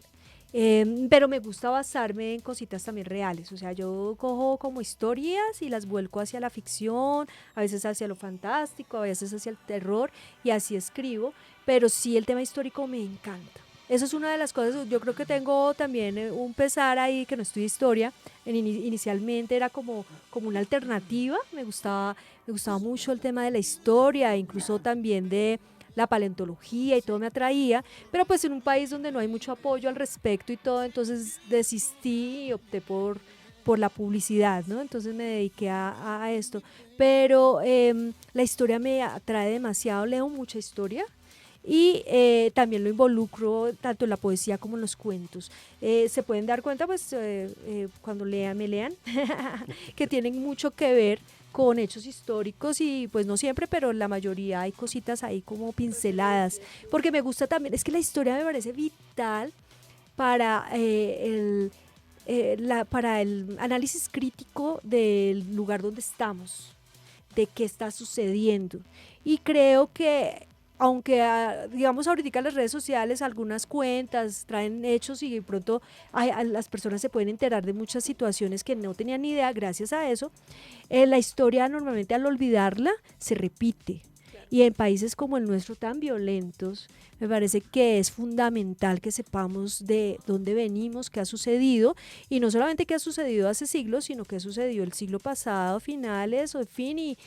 Pero me gusta basarme en cositas también reales, o sea, yo cojo como historias y las vuelco hacia la ficción, a veces hacia lo fantástico, a veces hacia el terror y así escribo, pero sí el tema histórico me encanta. Eso es una de las cosas, yo creo que tengo también un pesar ahí que no estudié historia, inicialmente era como una alternativa, me gustaba mucho el tema de la historia, incluso también de la paleontología y todo me atraía, pero pues en un país donde no hay mucho apoyo al respecto y todo, entonces desistí y opté por la publicidad, ¿no? Entonces me dediqué a esto. Pero la historia me atrae demasiado, leo mucha historia y también lo involucro tanto en la poesía como en los cuentos. Se pueden dar cuenta, pues, cuando me lean, que tienen mucho que ver con hechos históricos y pues no siempre, pero la mayoría hay cositas ahí como pinceladas, porque me gusta también, es que la historia me parece vital para para el análisis crítico del lugar donde estamos, de qué está sucediendo. Y creo que aunque digamos ahorita las redes sociales, algunas cuentas traen hechos y de pronto las personas se pueden enterar de muchas situaciones que no tenían ni idea gracias a eso, la historia normalmente al olvidarla se repite. Y en países como el nuestro tan violentos, me parece que es fundamental que sepamos de dónde venimos, qué ha sucedido, y no solamente qué ha sucedido hace siglos, sino qué sucedió el siglo pasado, finales o fin, y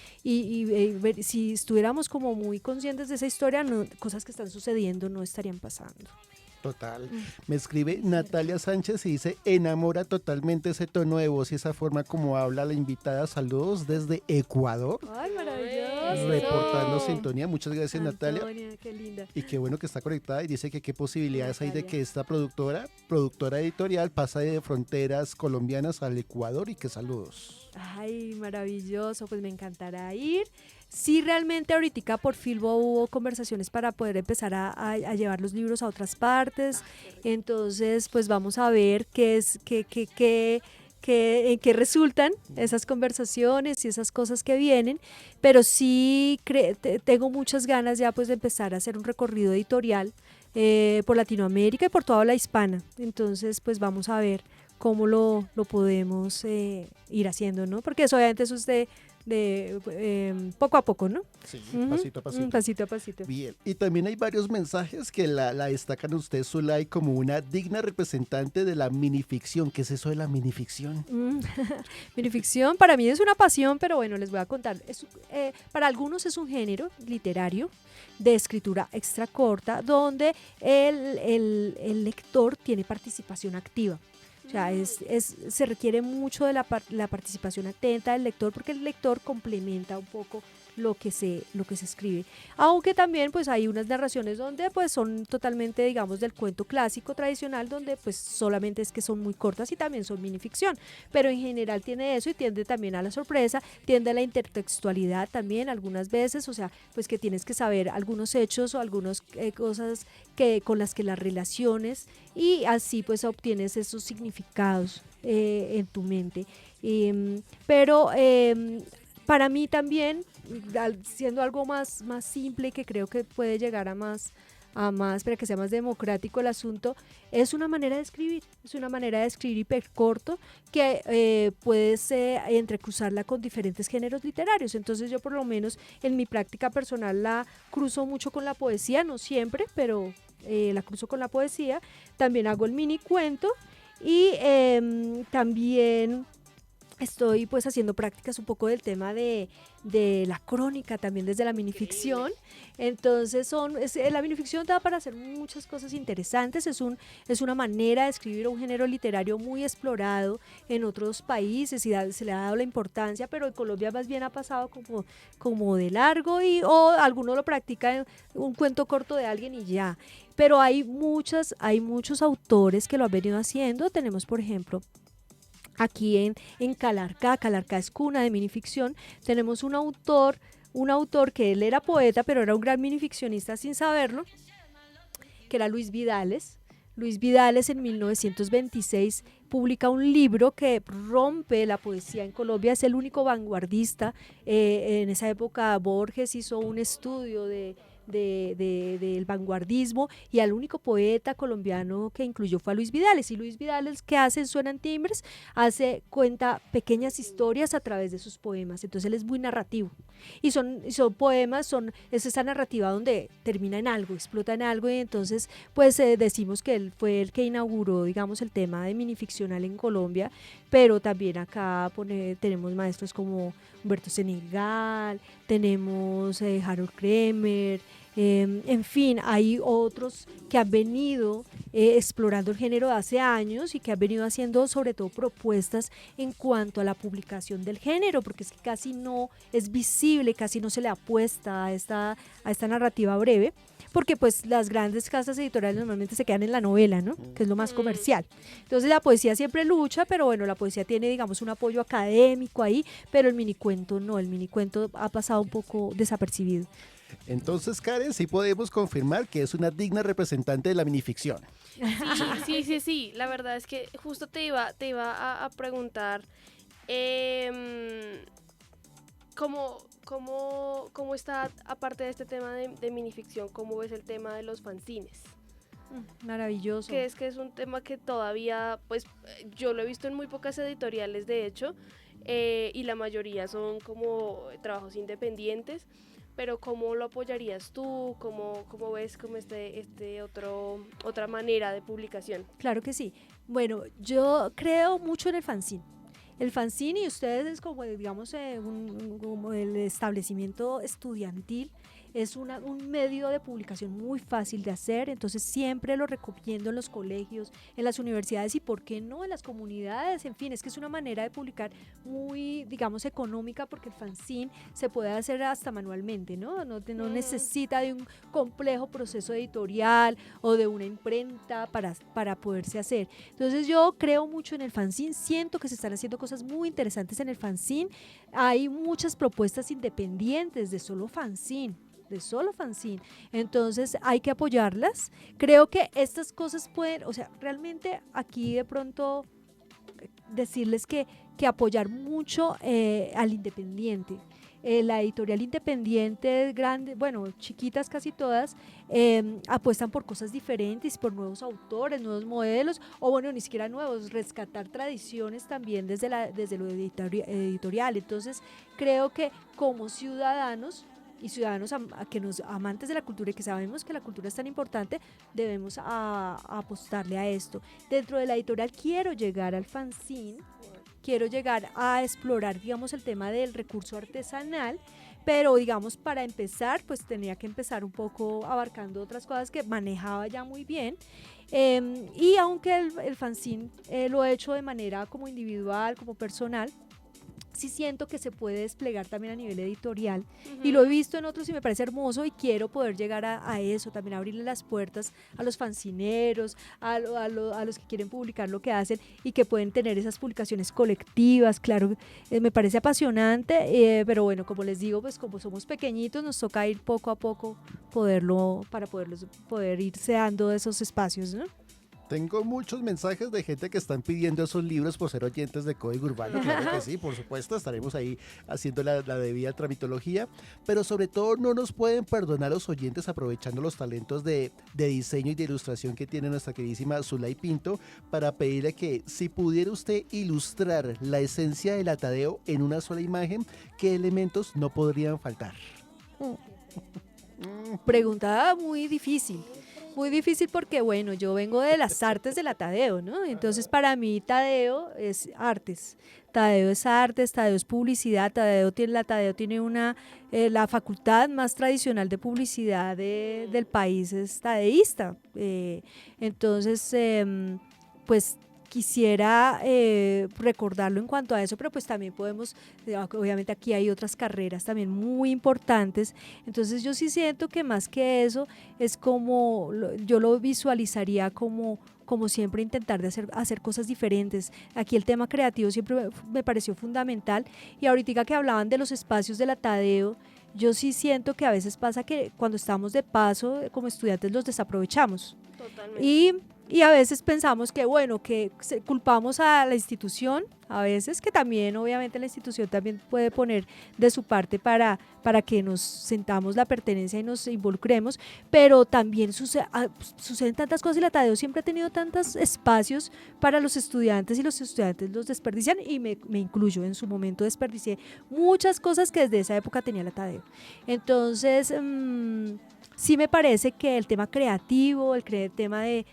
si estuviéramos como muy conscientes de esa historia, cosas que están sucediendo no estarían pasando. Total. Me escribe Natalia Sánchez y dice, enamora totalmente ese tono de voz y esa forma como habla la invitada. Saludos desde Ecuador. ¡Ay, maravilloso! reportando Eso. sintonía. Muchas gracias, Natalia. Antonia, qué linda. Y qué bueno que está conectada y dice que qué posibilidades hay de Natalia. que esta productora editorial pasa de fronteras colombianas al Ecuador y que saludos. Ay, maravilloso, pues me encantará ir. Sí, realmente ahorita por Filbo hubo conversaciones para poder empezar a llevar los libros a otras partes. Entonces, pues vamos a ver en qué resultan esas conversaciones y esas cosas que vienen. Pero sí tengo muchas ganas ya pues de empezar a hacer un recorrido editorial por Latinoamérica y por toda la hispana. Entonces, pues vamos a ver cómo lo podemos ir haciendo, ¿no? Porque eso obviamente eso es de poco a poco, ¿no? Sí, Ujú, pasito a pasito. pasito a pasito. Bien, y también hay varios mensajes que la destacan usted, Zulay, como una digna representante de la minificción. ¿Qué es eso de la minificción? Minificción para mí es una pasión, pero bueno, les voy a contar. Para algunos es un género literario de escritura extra corta donde el lector tiene participación activa. O sea, se requiere mucho de la participación atenta del lector porque el lector complementa un poco lo que se escribe. Aunque también pues hay unas narraciones donde pues son totalmente, digamos, del cuento clásico tradicional, donde pues solamente es que son muy cortas y también son minificción. Pero en general tiene eso y tiende también a la sorpresa, tiende a la intertextualidad también algunas veces, o sea, pues que tienes que saber algunos hechos o algunas cosas con las que las relaciones y así pues obtienes esos significados en tu mente. Pero para mí también, siendo algo más simple que creo que puede llegar a más, para que sea más democrático el asunto, es una manera de escribir, hipercorto que puedes entrecruzarla con diferentes géneros literarios. Entonces yo por lo menos en mi práctica personal la cruzo mucho con la poesía, no siempre, pero la cruzo con la poesía. También hago el mini cuento y también estoy pues haciendo prácticas un poco del tema de la crónica también desde la minificción. Entonces la minificción da para hacer muchas cosas interesantes, es una manera de escribir un género literario muy explorado en otros países y se le ha dado la importancia, pero en Colombia más bien ha pasado como de largo o alguno lo practica en un cuento corto de alguien y ya. Pero hay muchos autores que lo han venido haciendo. Tenemos por ejemplo aquí en Calarcá es cuna de minificción, tenemos un autor que él era poeta, pero era un gran minificcionista sin saberlo, que era Luis Vidales. Luis Vidales en 1926 publica un libro que rompe la poesía en Colombia, es el único vanguardista. En esa época Borges hizo un estudio del vanguardismo y al único poeta colombiano que incluyó fue a Luis Vidales. Y Luis Vidales, ¿qué hace en Suenan Timbres? Cuenta pequeñas historias a través de sus poemas. Entonces él es muy narrativo. Y son poemas, es esa narrativa donde termina en algo, explota en algo, y entonces pues decimos que él fue el que inauguró, digamos, el tema de minificcional en Colombia, pero también acá tenemos maestros como Humberto Senegal, tenemos Harold Kremer, en fin, hay otros que han venido explorando el género hace años y que han venido haciendo sobre todo propuestas en cuanto a la publicación del género, porque es que casi no es visible, casi no se le apuesta a esta narrativa breve, porque pues las grandes casas editoriales normalmente se quedan en la novela, ¿no? Que es lo más comercial. Entonces la poesía siempre lucha, pero bueno, la poesía tiene, digamos, un apoyo académico ahí, pero el minicuento no, el minicuento ha pasado un poco desapercibido. Entonces, Karen, sí podemos confirmar que es una digna representante de la minificción. Sí. La verdad es que justo te iba a preguntar ¿cómo está, aparte de este tema de minificción, cómo ves el tema de los fanzines? Maravilloso. Que es un tema que todavía, pues yo lo he visto en muy pocas editoriales, de hecho, y la mayoría son como trabajos independientes. Pero ¿cómo lo apoyarías tú? ¿Cómo ves como otra manera de publicación? Claro que sí. Bueno, yo creo mucho en el fanzine. El fanzine, y ustedes como, digamos, como el establecimiento estudiantil, es un medio de publicación muy fácil de hacer, entonces siempre lo recomiendo en los colegios, en las universidades y por qué no en las comunidades, en fin, es que es una manera de publicar muy, digamos, económica porque el fanzine se puede hacer hasta manualmente, ¿no? No necesita de un complejo proceso editorial o de una imprenta para poderse hacer. Entonces yo creo mucho en el fanzine, siento que se están haciendo cosas muy interesantes en el fanzine, hay muchas propuestas independientes de solo fanzine, entonces hay que apoyarlas. Creo que estas cosas pueden, o sea, realmente aquí de pronto decirles que apoyar mucho al independiente. La editorial independiente grande, bueno, chiquitas casi todas, apuestan por cosas diferentes, por nuevos autores, nuevos modelos, o bueno, ni siquiera nuevos, rescatar tradiciones también desde lo editorial. Entonces, creo que como ciudadanos y ciudadanos amantes de la cultura y que sabemos que la cultura es tan importante, debemos a apostarle a esto. Dentro de la editorial quiero llegar al fanzine, quiero llegar a explorar, digamos, el tema del recurso artesanal, pero digamos, para empezar, pues tenía que empezar un poco abarcando otras cosas que manejaba ya muy bien. Y aunque el fanzine lo he hecho de manera como individual, como personal, sí siento que se puede desplegar también a nivel editorial y lo he visto en otros y me parece hermoso y quiero poder llegar a eso, también abrirle las puertas a los fanzineros, a los que quieren publicar lo que hacen y que pueden tener esas publicaciones colectivas, claro, me parece apasionante, pero bueno, como les digo, pues como somos pequeñitos nos toca ir poco a poco para poder irse dando esos espacios, ¿no? Tengo muchos mensajes de gente que están pidiendo esos libros por ser oyentes de Código Urbano, claro que sí, por supuesto, estaremos ahí haciendo la debida tramitología, pero sobre todo no nos pueden perdonar los oyentes aprovechando los talentos de diseño y de ilustración que tiene nuestra queridísima Zulay Pinto para pedirle que si pudiera usted ilustrar la esencia del Atadeo en una sola imagen, ¿qué elementos no podrían faltar? Pregunta muy difícil porque, bueno, yo vengo de las artes del Tadeo, ¿no? Entonces, para mí, Tadeo es artes. Tadeo es artes, Tadeo es publicidad, Tadeo tiene la facultad más tradicional de publicidad del país, es tadeísta. Entonces, pues quisiera recordarlo en cuanto a eso, pero pues también podemos, obviamente aquí hay otras carreras también muy importantes, entonces yo sí siento que más que eso es como, yo lo visualizaría como siempre intentar de hacer cosas diferentes. Aquí el tema creativo siempre me pareció fundamental y ahorita que hablaban de los espacios del Atadeo, yo sí siento que a veces pasa que cuando estamos de paso como estudiantes los desaprovechamos. Totalmente. Y a veces pensamos que, bueno, que culpamos a la institución, a veces que también, obviamente, la institución también puede poner de su parte para que nos sentamos la pertenencia y nos involucremos, pero también suceden tantas cosas y la Tadeo siempre ha tenido tantos espacios para los estudiantes y los estudiantes los desperdician y me incluyo, en su momento desperdicié muchas cosas que desde esa época tenía la Tadeo. Entonces, sí me parece que el tema creativo, el tema de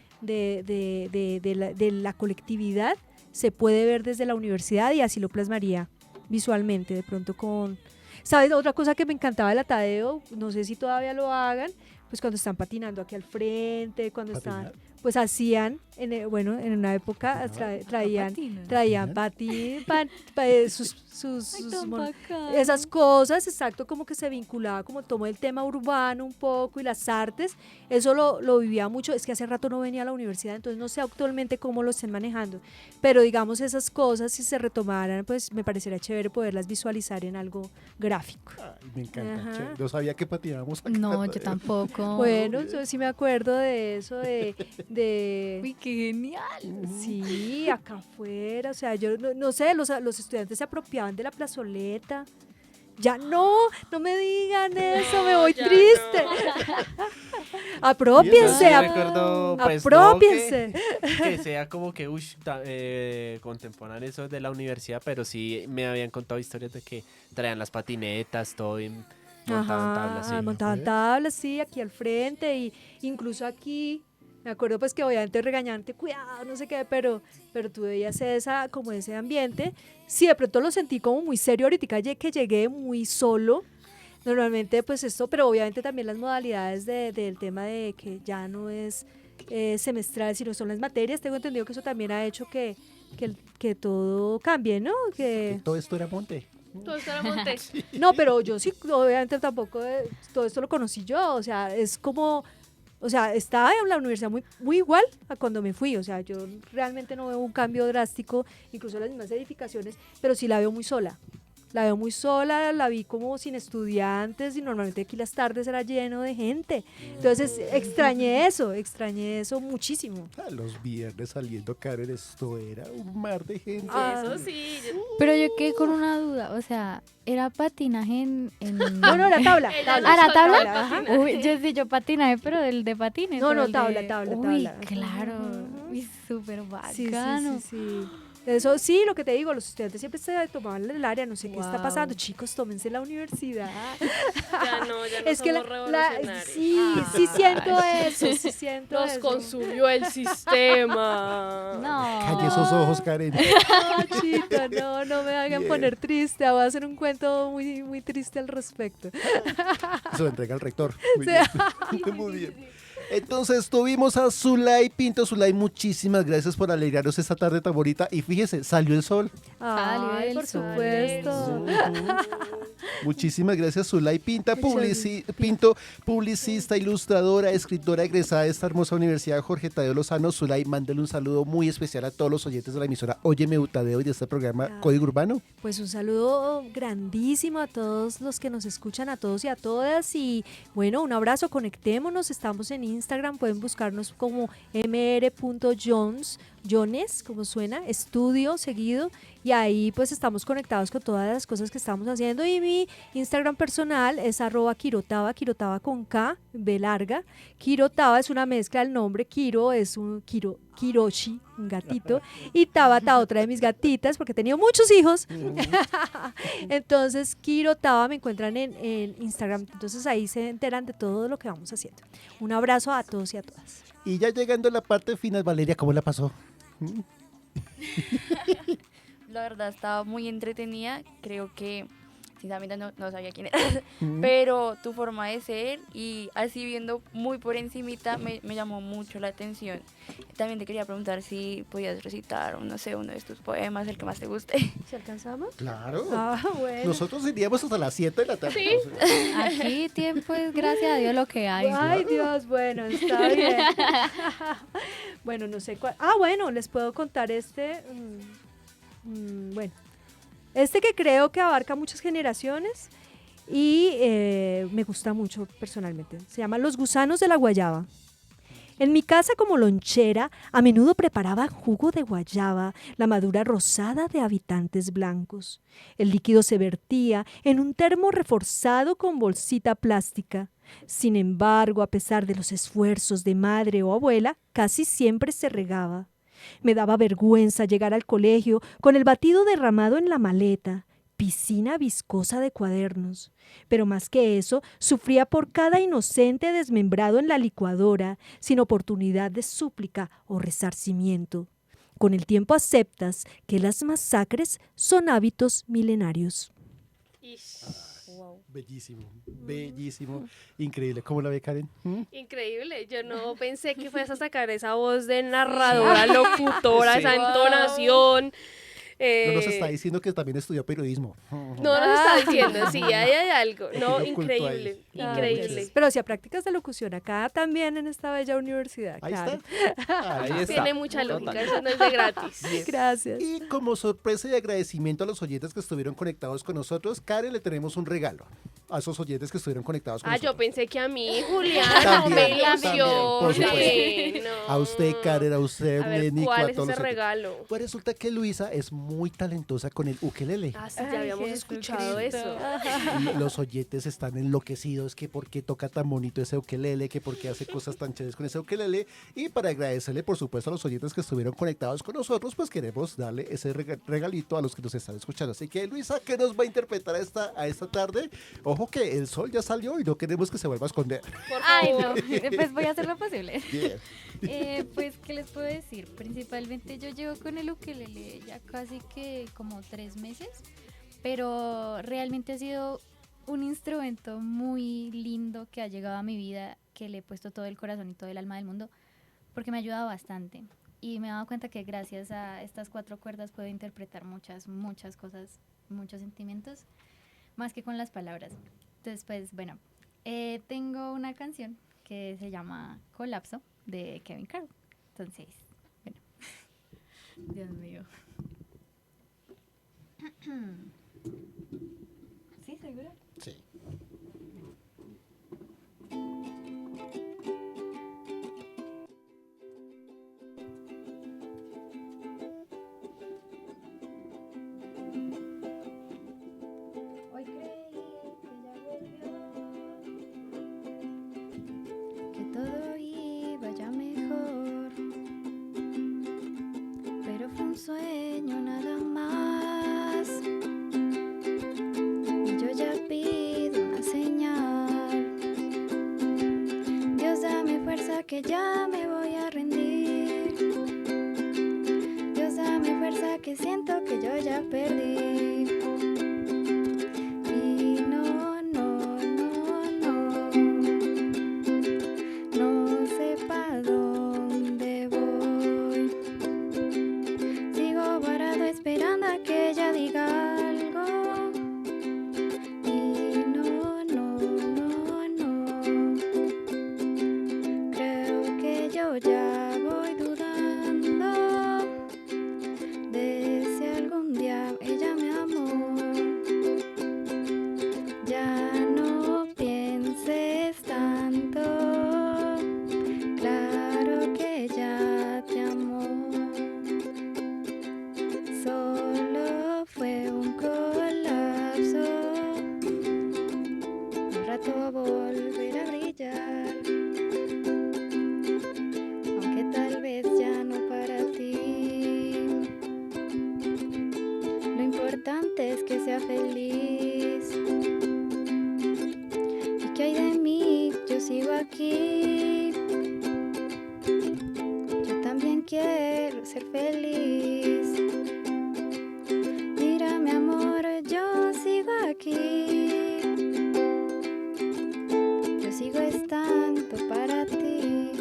la colectividad se puede ver desde la universidad y así lo plasmaría visualmente, de pronto con... ¿Sabes? Otra cosa que me encantaba del Atadeo, no sé si todavía lo hagan, pues cuando están patinando aquí al frente, cuando están, pues hacían, en una época traían patín, esas cosas, exacto, como que se vinculaba, como tomó el tema urbano un poco y las artes, eso lo vivía mucho, es que hace rato no venía a la universidad, entonces no sé actualmente cómo lo estén manejando, pero digamos esas cosas si se retomaran, pues me parecería chévere poderlas visualizar en algo gráfico. Ay, me encanta, no sabía que patinábamos acá. No, yo tampoco. Bueno, yo sí me acuerdo de eso, Uy, qué genial. Sí, acá afuera, o sea, yo no sé, los estudiantes se apropiaban de la plazoleta. Ya no me digan eso, me voy triste. Apropiense, Yo recuerdo, pues, apropiense. no que sea como que contemporáneo eso de la universidad, pero sí me habían contado historias de que traían las patinetas, todo y montaban tablas. Sí. Montaban tablas, sí, aquí al frente, y incluso aquí. Me acuerdo pues que obviamente regañante, cuidado, no sé qué, pero tú veías como ese ambiente. Sí, de pronto lo sentí como muy serio ahorita que llegué muy solo, Normalmente pues esto, pero obviamente también las modalidades del tema de que ya no es semestral, sino son las materias. Tengo entendido que eso también ha hecho que todo cambie, ¿no? Que todo esto era monte. Todo esto era monte. No, pero yo sí, obviamente tampoco todo esto lo conocí yo, o sea, es como, o sea, estaba en la universidad muy, muy igual a cuando me fui, o sea, yo realmente no veo un cambio drástico, incluso las mismas edificaciones, pero sí la veo muy sola. La veo muy sola, la vi como sin estudiantes y normalmente aquí las tardes era lleno de gente. Entonces extrañé eso muchísimo. Los viernes saliendo, Karen, esto era un mar de gente. Eso sí. Pero yo quedé con una duda, o sea, ¿era patinaje en... No, era tabla. Ella tabla. ¿Ah, era tabla? Ajá. Uy, yo patinaje, pero del de patines. No, pero no, el tabla, de- tabla, Uy, tabla. claro. Ujú. Uy, súper Sí, bacano. sí. Eso sí, lo que te digo, los estudiantes siempre se tomaban el área, no sé qué está Wow. pasando. Chicos, tómense la universidad. Ya no Es que somos revolucionarios. sí siento eso, sí siento Nos eso. consumió el sistema. No. Calle esos ojos, Karen. No, Chito, no me hagan Bien. poner triste. Voy a hacer un cuento muy, muy triste al respecto. Se lo entrega al rector. Muy Sí. bien. Muy bien. Entonces tuvimos a Zulay Pinto. Zulay, muchísimas gracias por alegrarnos esta tarde tan bonita. Y fíjese, salió el sol. Ay, el por sol. supuesto. Muchísimas gracias, Zulay Pinta, Muchas Pinto, publicista, ilustradora, escritora egresada de esta hermosa universidad Jorge Tadeo Lozano. Zulay, mándale un saludo muy especial a todos los oyentes de la emisora Óyeme Utadeo y de este programa Ah. Código Urbano. Pues un saludo grandísimo a todos los que nos escuchan, a todos y a todas. Y bueno, un abrazo, conectémonos. Estamos en Instagram, pueden buscarnos como mr.jones, como suena, estudio seguido. Y ahí pues estamos conectados con todas las cosas que estamos haciendo. Y mi Instagram personal es @kirotava con K, B larga. Kirotava es una mezcla del nombre. Kiro es un Kiroshi, un gatito. Y Tabata, otra de mis gatitas, porque he tenido muchos hijos. Entonces, Kirotava me encuentran en Instagram. Entonces ahí se enteran de todo lo que vamos haciendo. Un abrazo a todos y a todas. Y ya llegando a la parte final, Valeria, ¿cómo la pasó? La verdad estaba muy entretenida, creo que sinceramente no sabía quién eras, pero tu forma de ser y así viendo muy por encimita me llamó mucho la atención. También te quería preguntar si podías recitar, no sé, uno de tus poemas, el que más te guste. ¿Se alcanzamos? Claro. Ah, bueno. Nosotros iríamos hasta las 7 de la tarde. Sí. O sea, Aquí tiempo es gracias a Dios lo que hay. Ay, Dios, bueno, está bien. Bueno, no sé cuál. Ah, bueno, les puedo contar este. Bueno, este que creo que abarca muchas generaciones y me gusta mucho personalmente. Se llama Los gusanos de la guayaba. En mi casa como lonchera, a menudo preparaba jugo de guayaba, la madura rosada de habitantes blancos. El líquido se vertía en un termo reforzado con bolsita plástica. Sin embargo, a pesar de los esfuerzos de madre o abuela, casi siempre se regaba. Me daba vergüenza llegar al colegio con el batido derramado en la maleta, piscina viscosa de cuadernos. Pero más que eso, sufría por cada inocente desmembrado en la licuadora, sin oportunidad de súplica o resarcimiento. Con el tiempo aceptas que las masacres son hábitos milenarios. bellísimo, bellísimo. Increíble. ¿Cómo la ve, Karen? Increíble, yo no pensé que fueras a sacar esa voz de narradora, locutora, Sí. esa entonación. No nos está diciendo que también estudió periodismo. No nos está diciendo, sí, ahí hay algo. No, Pequeño culto increíble, ahí. increíble. Pero si a prácticas de locución acá también en esta bella universidad. Ahí claro. está. Ahí está. Tiene mucha lógica, eso no es de gratis. Gracias. Y como sorpresa y agradecimiento a los oyentes que estuvieron conectados con nosotros, Karen, le tenemos un regalo a esos oyentes que estuvieron conectados con Ah, yo nosotros. pensé que a mí, Julián, no me También, por ilusione. No. A usted, Karen, a usted, A ver, Nico, ¿cuál a es todos ese los oyentes. regalo? Pues resulta que Luisa es muy talentosa con el ukelele. Ah, sí, ya Ay, habíamos escuchado eso. Jesucristo. Y los oyentes están enloquecidos que por qué toca tan bonito ese ukelele, que por qué hace cosas tan chéveres con ese ukelele. Y para agradecerle, por supuesto, a los oyentes que estuvieron conectados con nosotros, pues queremos darle ese regalito a los que nos están escuchando. Así que, Luisa, ¿qué nos va a interpretar a esta tarde? Ojo que el sol ya salió y no queremos que se vuelva a esconder. Por Ay, favor. no, pues voy a hacer lo posible. Bien. Pues, ¿qué les puedo decir? Principalmente yo llevo con el ukelele ya casi que como 3 meses, pero realmente ha sido un instrumento muy lindo que ha llegado a mi vida, que le he puesto todo el corazón y todo el alma del mundo, porque me ha ayudado bastante. Y me he dado cuenta que gracias a estas 4 cuerdas puedo interpretar muchas cosas, muchos sentimientos, más que con las palabras. Entonces, pues, bueno, tengo una canción que se llama Colapso, de Kevin Carroll. Entonces, bueno, Dios mío. ¿Sí, seguro? Sí. Hoy creí que ya volvió, que todo iba ya mejor, pero fue un sueño nada más. Y yo ya pido una señal. Dios, dame fuerza que ya me voy a rendir. Dios, dame fuerza que siento que yo ya perdí. Y no sé pa' dónde voy. Sigo parado esperando a que ella diga algo. Y creo que yo ya voy dudando de si algún día ella me amó. Ya no pienses tanto, claro que ya te amó. Solo fue un colapso, un rato volver a brillar, aunque tal vez ya no para ti. Lo importante es que sea feliz. ¿Y qué hay de mí? Yo sigo aquí. Yo también quiero ser feliz. Mira, mi amor, yo sigo aquí. Yo sigo estando para ti.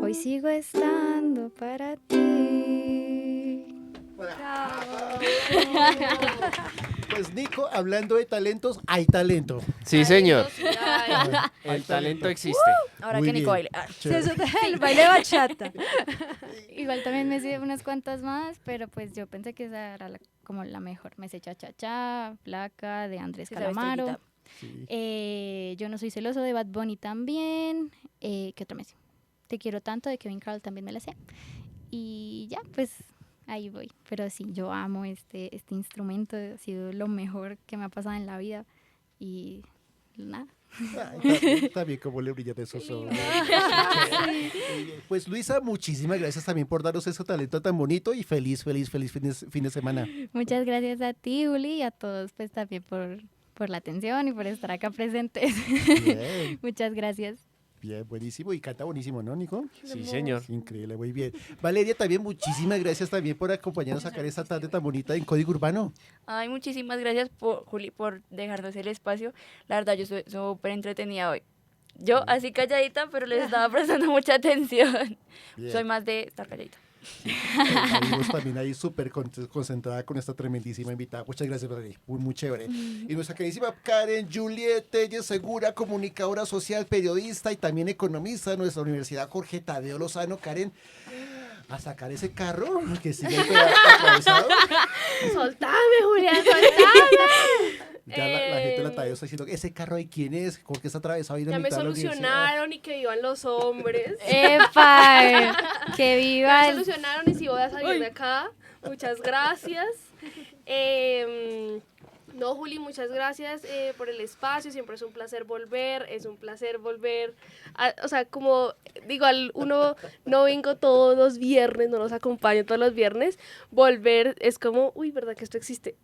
Hoy sigo estando para ti. Pues Nico, hablando de talentos, hay talento. Sí, señor. Sí, ay. El talento existe. Ahora Muy que Nico bien. baile. Ah, Sí, eso el baile de bachata. Igual también me sé unas cuantas más, pero pues yo pensé que esa era como la mejor. Me sé Cha Cha Cha, Flaca, de Andrés sí, sabes, Calamaro. Estrellita. Sí. Yo no soy celoso, de Bad Bunny también. ¿Qué otro me sé? Te quiero tanto, de Kevin Carroll también me la sé. Y ya, pues ahí voy. Pero sí, yo amo este instrumento. Ha sido lo mejor que me ha pasado en la vida. Y nada. Ay, también como le brillan esos ojos. Muy bien. Pues Luisa, muchísimas gracias también por darnos ese talento tan bonito y feliz fin de semana. Muchas gracias a ti, Juli, y a todos pues también por la atención y por estar acá presentes. Bien, Muchas gracias. bien, buenísimo y canta buenísimo, ¿no, Nico? Sí, señor. Increíble, muy bien. Valeria, también muchísimas gracias también por acompañarnos a sacar esta tarde tan bonita en Código Urbano. Ay, muchísimas gracias, Juli, por dejarnos el espacio. La verdad, yo soy súper entretenida hoy. Yo así calladita, pero les estaba prestando mucha atención. Bien. Soy más de estar calladita. La vimos también ahí súper concentrada con esta tremendísima invitada. Muchas gracias, Valeria. Muy chévere. Y nuestra queridísima Karen Juliet Telles Segura, comunicadora social, periodista y también economista de nuestra Universidad Jorge Tadeo Lozano. Karen, a sacar ese carro que sigue ahí atravesado. Soltame, Julián, soltame. Ya la gente de la Tadeo está diciendo, ¿ese carro de quién es? ¿Por qué está atravesado ahí en la Ya me mitad de la universidad? solucionaron y que vivan los hombres. ¡Epa! ¡Que viva Me el... solucionaron y si voy a salir de acá. Muchas gracias. No, Juli, muchas gracias por el espacio. Siempre es un placer volver. Es un placer volver. O sea, como digo, uno no vengo todos los viernes, no los acompaño todos los viernes. Volver es como, uy, ¿verdad que esto existe?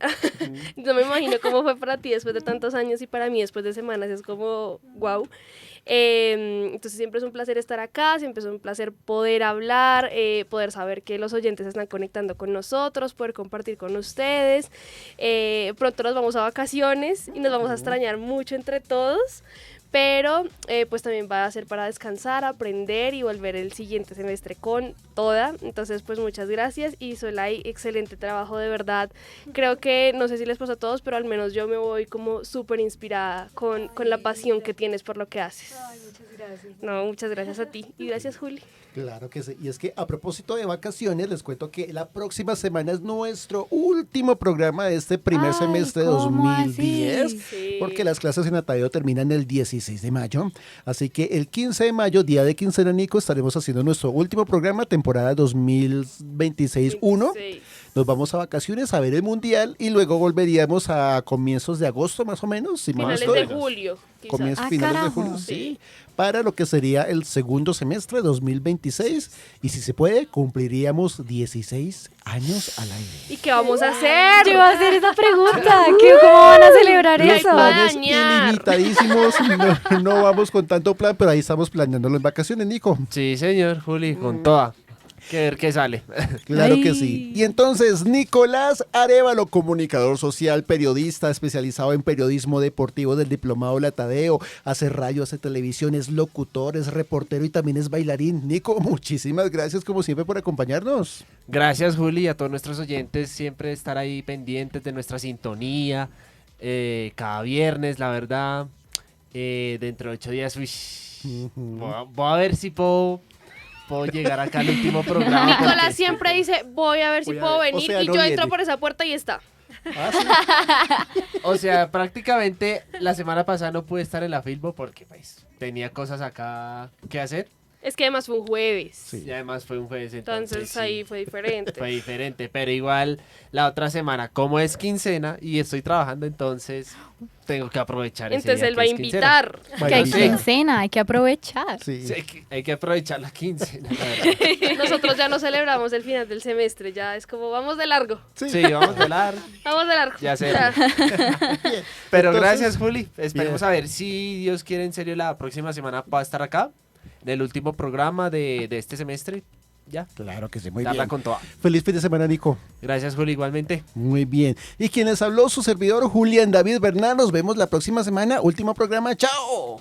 No me imagino cómo fue para ti después de tantos años y para mí después de semanas es como, wow. Entonces siempre es un placer estar acá, siempre es un placer poder hablar, poder saber que los oyentes se están conectando con nosotros, poder compartir con ustedes. Pronto nos vamos a vacaciones y nos vamos a extrañar mucho entre todos. Pero pues también va a ser para descansar, aprender y volver el siguiente semestre con toda. Entonces pues muchas gracias y Solay, excelente trabajo de verdad. Creo que, no sé si les pasa a todos, pero al menos yo me voy como súper inspirada con la pasión que tienes por lo que haces. Ay, muchas gracias. No, muchas gracias a ti y gracias Juli. Claro que sí. Y es que a propósito de vacaciones, les cuento que la próxima semana es nuestro último programa de este primer Ay, semestre de ¿cómo 2010. así? Sí. Porque las clases en Atadeo terminan el 16 de mayo. Así que el 15 de mayo, día de quincena, Nico, estaremos haciendo nuestro último programa, temporada 2026-1. Sí. Nos vamos a vacaciones a ver el Mundial y luego volveríamos a comienzos de agosto, más o menos. Si mal Finales estoy. de julio. Quizás. Ah, Finales de carajo. julio, sí, para lo que sería el segundo semestre 2026 y si se puede cumpliríamos 16 años al aire. ¿Y qué vamos a hacer? Yo iba a hacer esa pregunta. ¿Cómo van a celebrar Los eso? planes. Planes Bañar. ilimitadísimos, no vamos con tanto plan, pero ahí estamos planeándolo en vacaciones, Nico. Sí, señor, Juli, con toda. Que ver qué sale. Claro que Ay. sí. Y entonces, Nicolás Arévalo, comunicador social, periodista especializado en periodismo deportivo del Diplomado Latadeo, hace radio, hace televisión, es locutor, es reportero y también es bailarín. Nico, muchísimas gracias como siempre por acompañarnos. Gracias, Juli, y a todos nuestros oyentes, siempre estar ahí pendientes de nuestra sintonía. Cada viernes, la verdad. Dentro de 8 días, uy, voy a ver si puedo llegar acá al último programa. Nicolás porque- siempre dice, voy a ver si Voy a puedo ver. O venir sea, y no yo viene. entro por esa puerta y está. Ah, sí. O sea, prácticamente la semana pasada no pude estar en la Filbo porque pues tenía cosas acá que hacer. Es que además fue un jueves. Sí. Y además fue un jueves, Entonces sí, ahí fue diferente. fue diferente. Pero igual la otra semana, como es quincena y estoy trabajando, entonces tengo que aprovechar ese Entonces día él que va a es quincena. invitar. Que hay Bueno, sí. quincena, hay que aprovechar. Sí. Sí, hay que aprovechar la quincena, la verdad. Nosotros ya no celebramos el final del semestre, ya es como vamos de largo. Sí, vamos a hablar. Vamos de largo. Ya sé. Ya. Pero Entonces, gracias, Juli. Esperemos bien. a ver si Dios quiere, en serio, la próxima semana va a estar acá, en el último programa de este semestre. Ya, Claro que sí, muy darla bien. con toda. Feliz fin de semana, Nico. Gracias, Juli, igualmente. Muy bien. Y quien les habló, su servidor Julián David Bernal. Nos vemos la próxima semana. Último programa. ¡Chao!